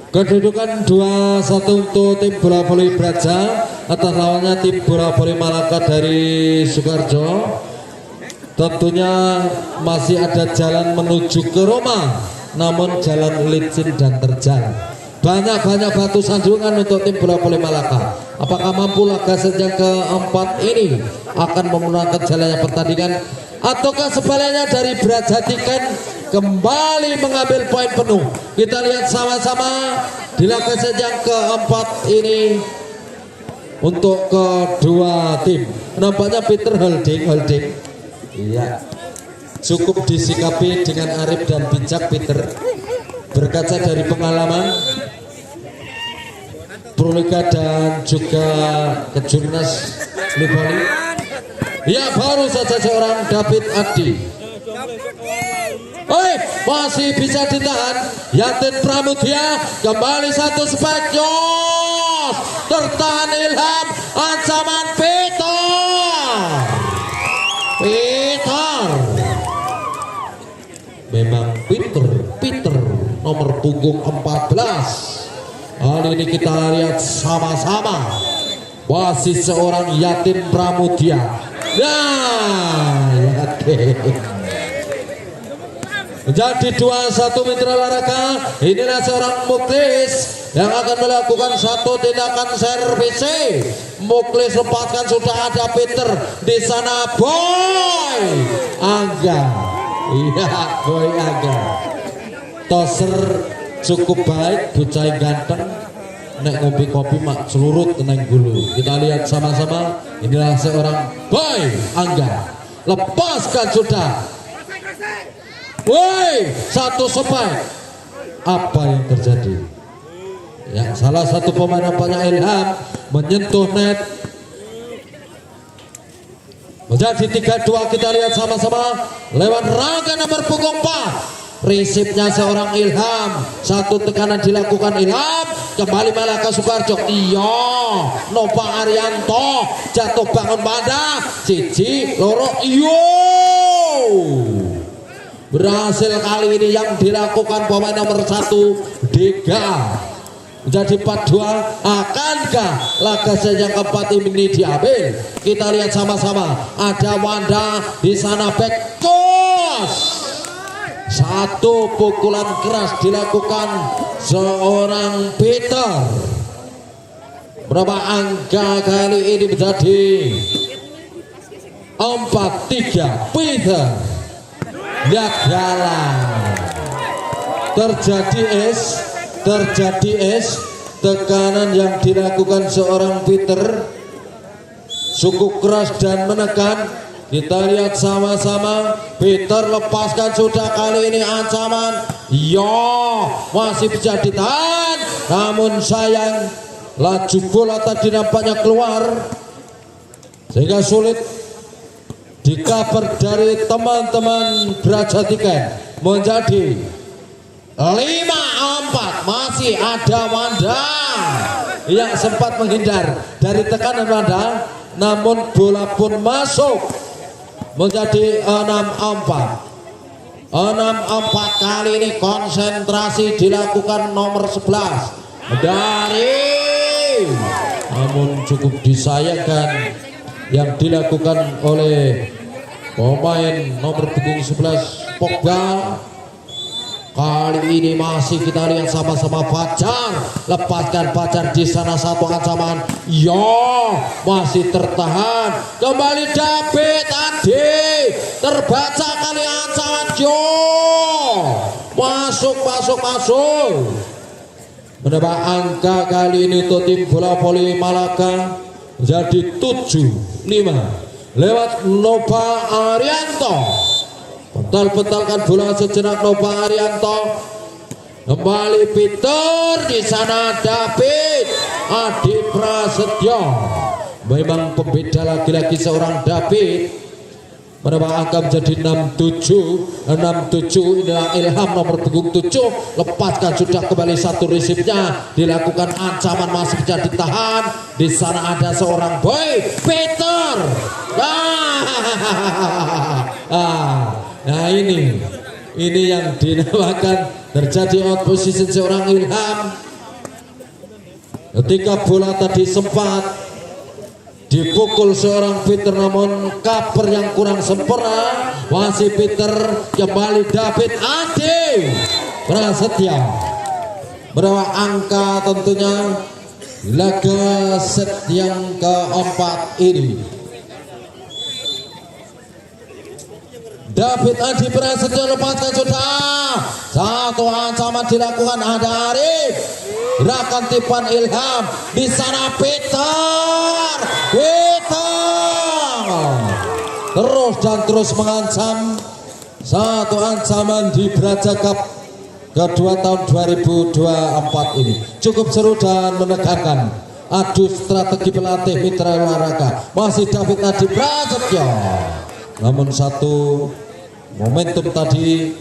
Kedudukan 2-1 untuk tim bola voli Braja atas lawannya tim bola voli Malaka dari Sukarjo. Tentunya masih ada jalan menuju ke Roma, namun jalan licin dan terjal. Banyak batu sandungan untuk tim bola voli Malaka. Apakah mampu laga sejak keempat ini akan memenangkan jalannya pertandingan, ataukah sebaliknya dari Braja Tiken kembali mengambil poin penuh? Kita lihat sama-sama di laga sejak keempat ini untuk kedua tim. Nampaknya Peter holding. Iya, cukup disikapi dengan arif dan bijak Peter. Berkaca dari pengalaman Proliga dan juga kejurnas Livoli. Ya, baru saja seorang David Adi. Masih bisa ditahan. Yatin Pramudia kembali satu spike. Tertahan Ilham, ancaman Peter. Peter nomor punggung 14. Kali ini kita lihat sama-sama wasit seorang Yatin Pramudia. Nah, Yatin. Menjadi 21 mitra olahraga. Inilah seorang Muklis yang akan melakukan satu tindakan servis. Muklis lepaskan, sudah ada Peter di sana. Boy Angga, iya Boy Angga. Toser cukup baik, bocah ganteng. Nek ngopi kopi mak selurut tenang gulu. Kita lihat sama-sama. Inilah seorang Boy Angga. Lepaskan sudah. Woi, satu sepai. Apa yang terjadi? Ya, salah satu pemain nampaknya Ilham menyentuh net. Menjadi 3-2. Kita lihat sama-sama lewat rangka nomor punggung 4. Prinsipnya seorang Ilham, satu tekanan dilakukan Ilham, kembali malah ke Sukarjo. Iya, Nova Arianto jatuh bangun pada Cici loro. Iyo, berhasil kali ini yang dilakukan pemain nomor 1 Dega. Menjadi 4-2. Akankah laga yang keempat ini diambil? Kita lihat sama-sama. Ada Wanda di sana, back toss. Satu pukulan keras dilakukan seorang Peter. Berapa angka kali ini menjadi 4-3 Peter. Lihat jalan. Terjadi es, tekanan yang dilakukan seorang Peter cukup keras dan menekan. Kita lihat sama-sama. Peter lepaskan sudah, kali ini ancaman. Ya, masih bisa ditahan. Namun sayang, laju bola tadi nampaknya keluar sehingga sulit di-cover dari teman-teman Braja Tiket. Menjadi 5-4. Masih ada Wanda yang sempat menghindar dari tekanan Wanda, namun bola pun masuk. Menjadi 6-4. 6-4 kali ini konsentrasi dilakukan nomor 11 dari, namun cukup disayangkan yang dilakukan oleh pemain nomor punggung 11 Pogba. Kali ini masih kita lihat sama-sama Fajar. Lepaskan Fajar di sana, satu ancaman. Ya, masih tertahan. Kembali David Adi. Terbaca kali ancaman. Yo, masuk. Menambah angka kali ini untuk tim bola voli Malaka jadi 7-5 lewat Nova Arianto. Bental-bentalkan bola sejenak Nova Arianto. Kembali Peter di sana, David Adi Prasetyo. Memang pembeda lagi-lagi seorang David. Menambah angka menjadi 6-7. Inilah Ilham nomor punggung 7. Lepaskan sudah, kembali satu resipnya. Dilakukan ancaman, masih bisa ditahan. Di sana ada seorang Boy Peter. Nah ini yang dinamakan terjadi out position seorang Ilham. Ketika bola tadi sempat dipukul seorang Peter, namun cover yang kurang sempurna. Masih Peter, kembali David Adi Prasetya. Berapa angka tentunya laga set yang keempat ini. David Adi Prasetyo lepaskan sudah. Satu ancaman dilakukan, ada Arif. Gerakan tipuan Ilham di sana, Peter terus mengancam. Satu ancaman di Braja Cup kedua tahun 2024 ini cukup seru dan menegangkan. Adu strategi pelatih mitra olahraga. Masih David Adi Prasetyo, namun satu momentum tadi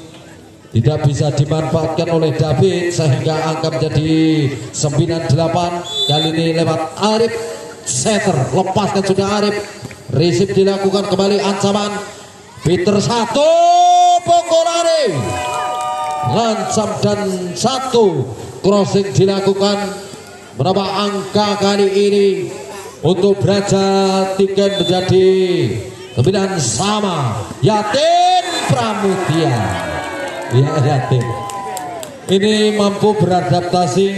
tidak bisa dimanfaatkan oleh David sehingga angka menjadi 9-8. Kali ini lewat Arif setter, lepaskan sudah Arif. Resip dilakukan, kembali ancaman Peter, satu pukul Arif. ngancam dan satu crossing dilakukan. Berapa angka kali ini untuk derajat tiket menjadi 9 sama. Yatin Pramudia, ya Yatin ini mampu beradaptasi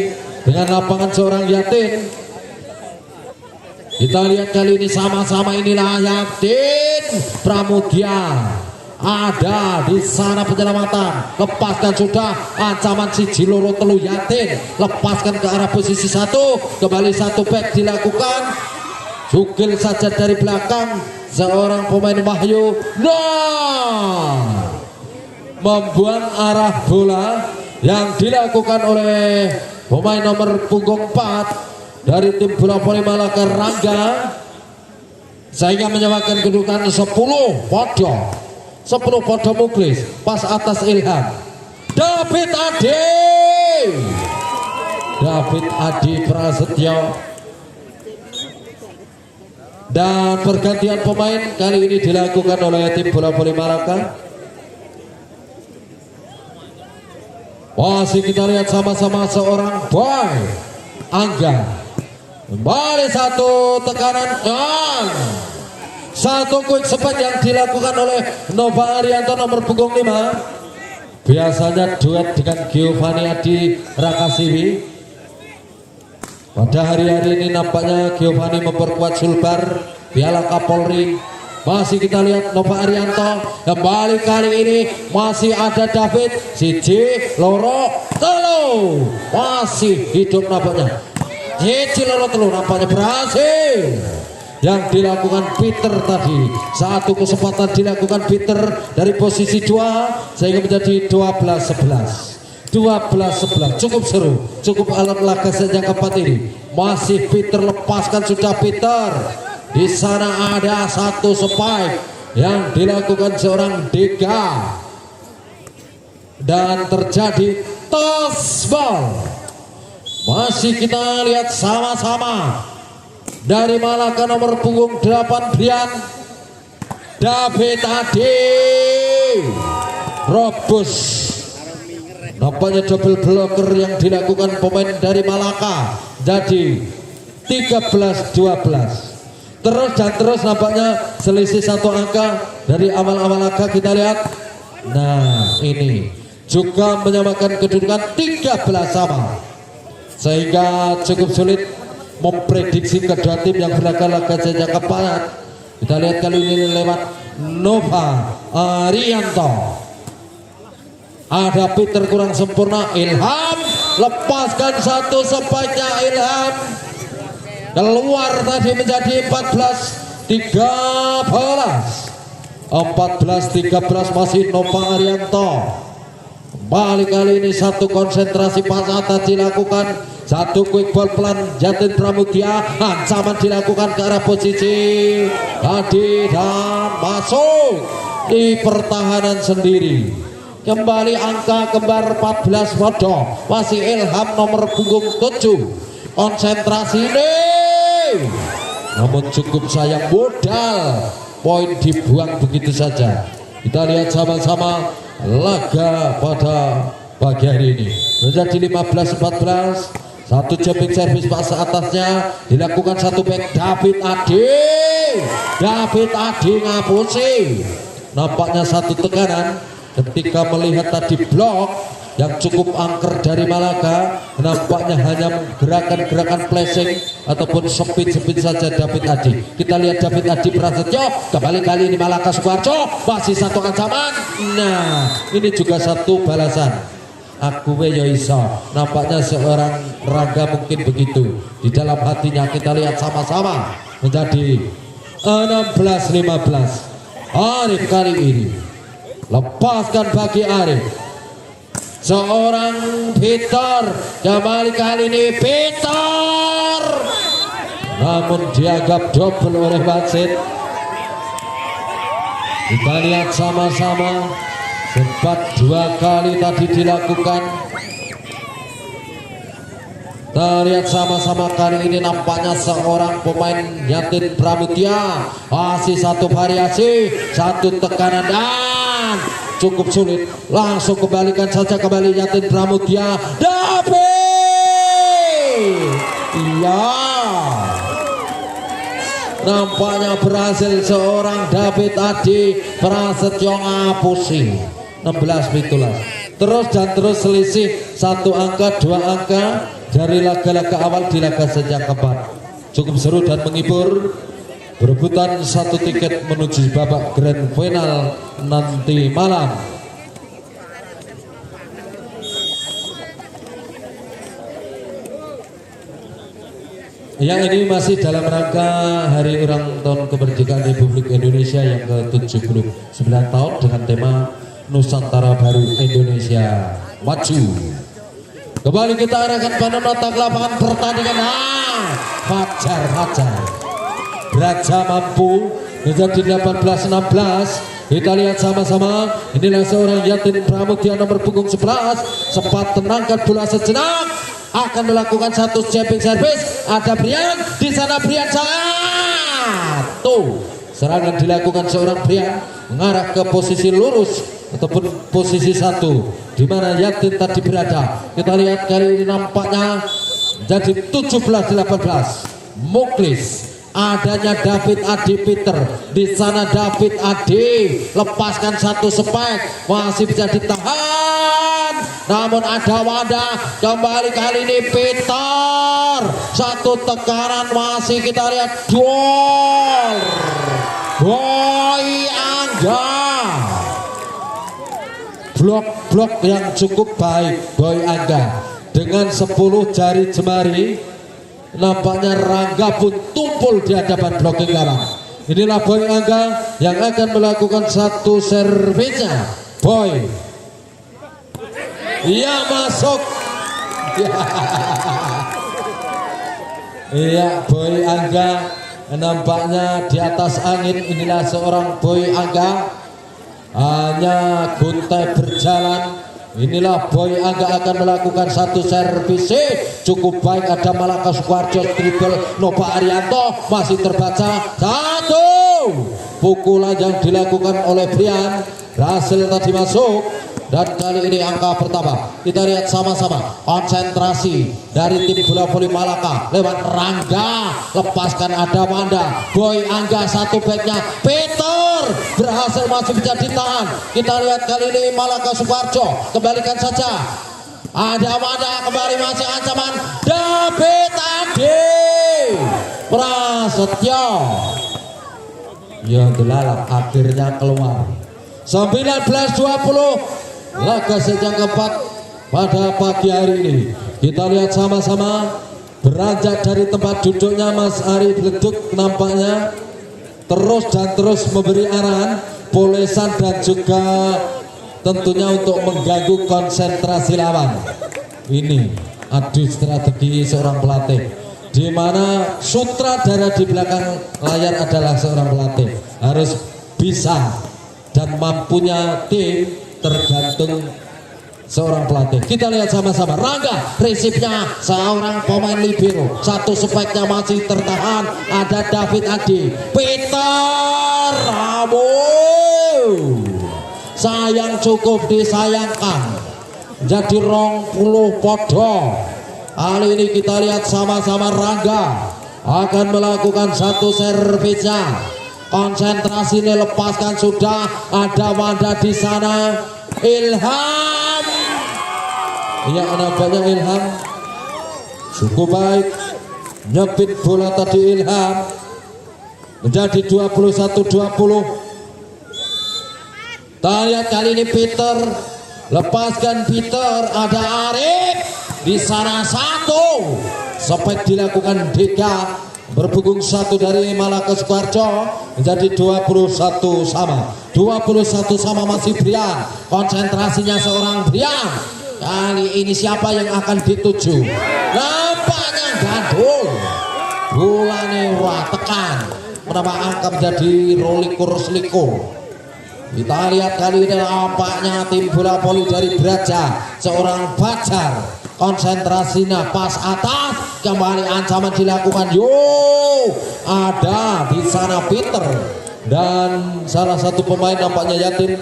dengan lapangan seorang Yatin. Kita lihat kali ini sama-sama, inilah Yatin Pramudia. Ada di sana penyelamatan, lepaskan sudah, ancaman si Jiloro telu Yatin, lepaskan ke arah posisi satu, kembali satu back dilakukan, jugil saja dari belakang seorang pemain Wahyu, membuang arah bola yang dilakukan oleh pemain nomor punggung 4 dari tim bola voli Malaka, Rangga, sehingga menyamakan kedudukan 10 podo Muklis. Pas atas Ilham David Adi Prasetyo, dan pergantian pemain kali ini dilakukan oleh tim bola voli Malaka. Masih kita lihat sama-sama seorang Boy Angga, kembali satu tekanan dan satu quick spot yang dilakukan oleh Nova Arianto nomor punggung 5. Biasanya duet dengan Giovanni Adi Rakasiwi. Pada hari-hari ini nampaknya Giovanni memperkuat Sulbar Piala Kapolri. Masih kita lihat Nova Arianto, kembali kali ini masih ada David, siji loro telu, masih hidup nampaknya. Siji loro telu nampaknya berhasil yang dilakukan Peter tadi. Satu kesempatan dilakukan Peter dari posisi 2 sehingga menjadi 12-11. 12-11, cukup seru, cukup alam laga sejak keempat ini. Masih Peter, lepaskan sudah Peter. Di sana ada satu spike yang dilakukan seorang Dega dan terjadi toss ball. Masih kita lihat sama-sama dari Malaka nomor punggung 8 Brian David Adi Robus. Nampaknya double blocker yang dilakukan pemain dari Malaka, jadi 13-12. Terus dan terus nampaknya selisih satu angka dari awal-awal laga. Kita lihat, nah ini juga menyamakan kedudukan 13 sama, sehingga cukup sulit memprediksi kedua tim yang berlaga-laga sejak keempat. Kita lihat kali ini lewat Nova Arianto, ada Peter kurang sempurna, Ilham lepaskan satu spike-nya, Ilham keluar tadi menjadi 14-13. Masih Nova Arianto. Kembali kali ini satu konsentrasi pas atas dilakukan, satu quick ball pelan Yatin Pramudia, ancaman dilakukan ke arah posisi tadi dan masuk di pertahanan sendiri. Kembali angka kembar 14 podo, masih Ilham nomor punggung 7. Konsentrasi ini, namun cukup sayang modal, poin dibuang begitu saja. Kita lihat sama-sama laga pada pagi hari ini menjadi 15-14. Satu jumping service pas atasnya dilakukan satu back David Adi ngapusi. Nampaknya satu tekanan ketika melihat tadi blok yang cukup angker dari Malaka, nampaknya hanya gerakan-gerakan flashing ataupun speed saja David Adi. Kita lihat David Adi Prasetyo, kembali kali ini Malaka Sukoharjo, masih satu ancaman. Nah, ini juga satu balasan. Aku yo iso. Nampaknya seorang Rangga mungkin begitu di dalam hatinya. Kita lihat sama-sama menjadi 16-15. Arif kali ini lepaskan bagi Arif. Seorang Peter, kembali kali ini Peter, namun dianggap double oleh wasit. Kita lihat sama-sama, sempat 2 kali tadi dilakukan. Kita lihat sama-sama kali ini nampaknya seorang pemain Yatin Pramudia masih satu variasi, satu tekanan dan cukup sulit. Langsung kembalikan saja kembali Yatin Pramudia. David, iya, nampaknya berhasil seorang David Adi Prasetyo ngapusi 16-17. Terus dan terus selisih 1 angka 2 angka dari laga-laga awal di laga sejak keempat. Cukup seru dan menghibur. Berebutan 1 tiket menuju babak grand final nanti malam. Yang ini masih dalam rangka hari ulang tahun kemerdekaan Republik Indonesia yang ke-79 tahun dengan tema Nusantara Baru Indonesia Maju. Kembali kita arahkan pada nota lapangan pertandingan. Fajar Braja mampu menjadi 18-16. Kita lihat sama-sama. Inilah seorang Yatin Pramudia nomor punggung 11. Sempat tenangkan bola sejenak. Akan melakukan 1 jumping service. Ada Brian di sana. Brian satu. Serangan dilakukan seorang Brian mengarah ke posisi lurus ataupun posisi 1 di mana Yatin tadi berada. Kita lihat kali ini nampaknya jadi 17-18. Muklis, adanya David Adi Peter di sana. David Adi lepaskan 1 spek, masih bisa ditahan, namun ada Wanda kembali kali ini Peter. 1 tekanan masih kita lihat gol Boy Angga. Blok yang cukup baik Boy Angga dengan 10 jari jemari. Nampaknya Rangga pun tumpul di hadapan blocking gawang. Inilah Boy Angga yang akan melakukan 1 servisnya. Boy, iya masuk. Iya, Boy Angga nampaknya di atas angin. Inilah seorang Boy Angga, hanya guntai berjalan. Inilah Boy Angga akan melakukan 1 servis cukup baik. Ada Malaka Sukoharjo dribble Nova Arianto, masih terbaca 1. Pukulan yang dilakukan oleh Brian berhasil tadi masuk. Dan kali ini angka pertama. Kita lihat sama-sama konsentrasi dari tim bola voli Malaka lewat Rangga, lepaskan ada Wanda. Boy Angga 1 backnya Peter berhasil masih bisa ditahan. Kita lihat kali ini Malaka Sukoharjo, kembalikan saja. Ada Wanda kembali, masih ancaman David Adi Prasetyo. Ya delalak akhirnya keluar. 19-20 laga sejak keempat pada pagi hari ini. Kita lihat sama-sama beranjak dari tempat duduknya Mas Ari Bleduk, nampaknya terus dan terus memberi arahan polesan dan juga tentunya untuk mengganggu konsentrasi lawan. Ini adu strategi seorang pelatih, di mana sutradara di belakang layar adalah seorang pelatih. Harus bisa dan mampunya tim tergantung seorang pelatih. Kita lihat sama-sama Rangga, resipnya seorang pemain libero, 1 speknya masih tertahan. Ada David Adi Peter Ramu, sayang cukup disayangkan jadi 20 podo. Kali ini kita lihat sama-sama Rangga akan melakukan 1 servisnya. Konsentrasi ini lepaskan sudah. Ada Wanda di sana. Ilham, ya nampaknya Ilham cukup baik nyepit bola tadi. Ilham menjadi 21-20. Kita lihat kali ini Peter, lepaskan Peter. Ada Arif di sana 1 spek dilakukan Deka. Berpunggung 1 dari Malaka Sukoharjo menjadi 21 sama. 21 sama masih Brian. Konsentrasinya seorang Brian. Kali ini siapa yang akan dituju? Nampaknya Gandul. Bulane wah tekan. Menambah angka menjadi rolikur. Kita lihat kali ini nampaknya tim bola voli dari Braja, seorang Fajar. Konsentrasinya pas atas, kembali ancaman dilakukan. Ada di sana Peter dan salah satu pemain nampaknya Yatin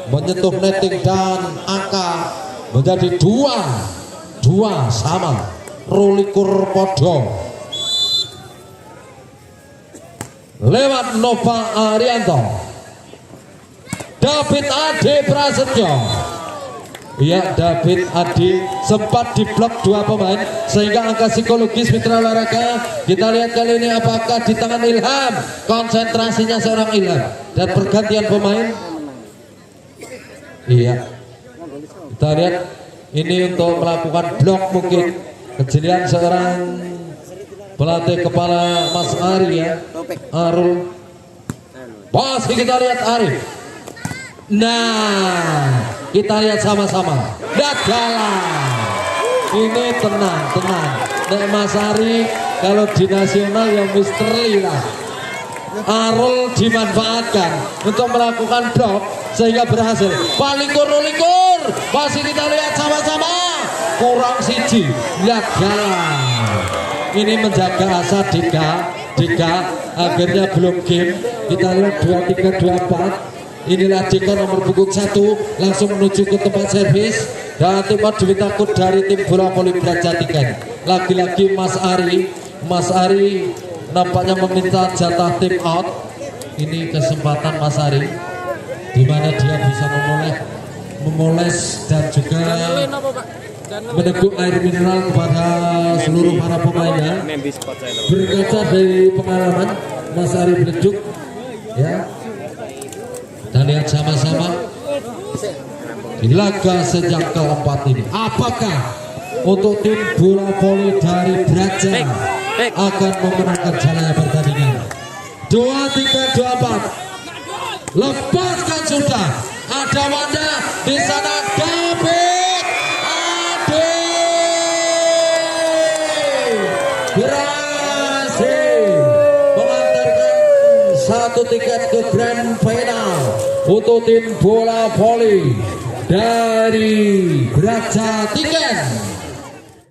menyentuh netting dan angka menjadi 2 sama. Rolikur podo lewat Nova Arianto, David Ade Prasetyo. Ya, David Adi sempat diblok 2 pemain sehingga angka psikologis mitra olahraga. Kita lihat kali ini apakah di tangan Ilham, konsentrasinya seorang Ilham dan pergantian pemain. Iya, kita lihat ini untuk melakukan blok mungkin kejelian seorang pelatih kepala Mas Ari ya, Arul. Pasti kita lihat Arif. Nah, kita lihat sama-sama. Lihat jalan. Ini tenang. Nek Mas Ari kalau di nasional yang misteri lah. Arul dimanfaatkan untuk melakukan blok sehingga berhasil. Palikur masih kita lihat sama-sama. Kurang siji. Lihat jalan. Ini menjaga asa Dika akhirnya belum game. Kita lihat 2-3-2-4. Inilah Dika nomor punggung 1 langsung menuju ke tempat servis dan timot Dewi Takut dari tim bola voli Brajatiken. Lagi-lagi Mas Ari nampaknya meminta jatah tim out. Ini kesempatan Mas Ari di mana dia bisa memoles dan juga meneguk air mineral kepada seluruh para pemainnya. Berkaca dari pengalaman Mas Ari Bleduk ya. Kita lihat sama-sama di laga sejak keempat ini. Apakah untuk tim bola voli dari Braja akan memenangkan jalannya pertandingan? 2-3-2-4. Lepaskan sudah. Ada Wanda di sana. David Ade berhasil mengantarkan 1 tiket ke grand final untuk tim bola voli dari Brajatiken.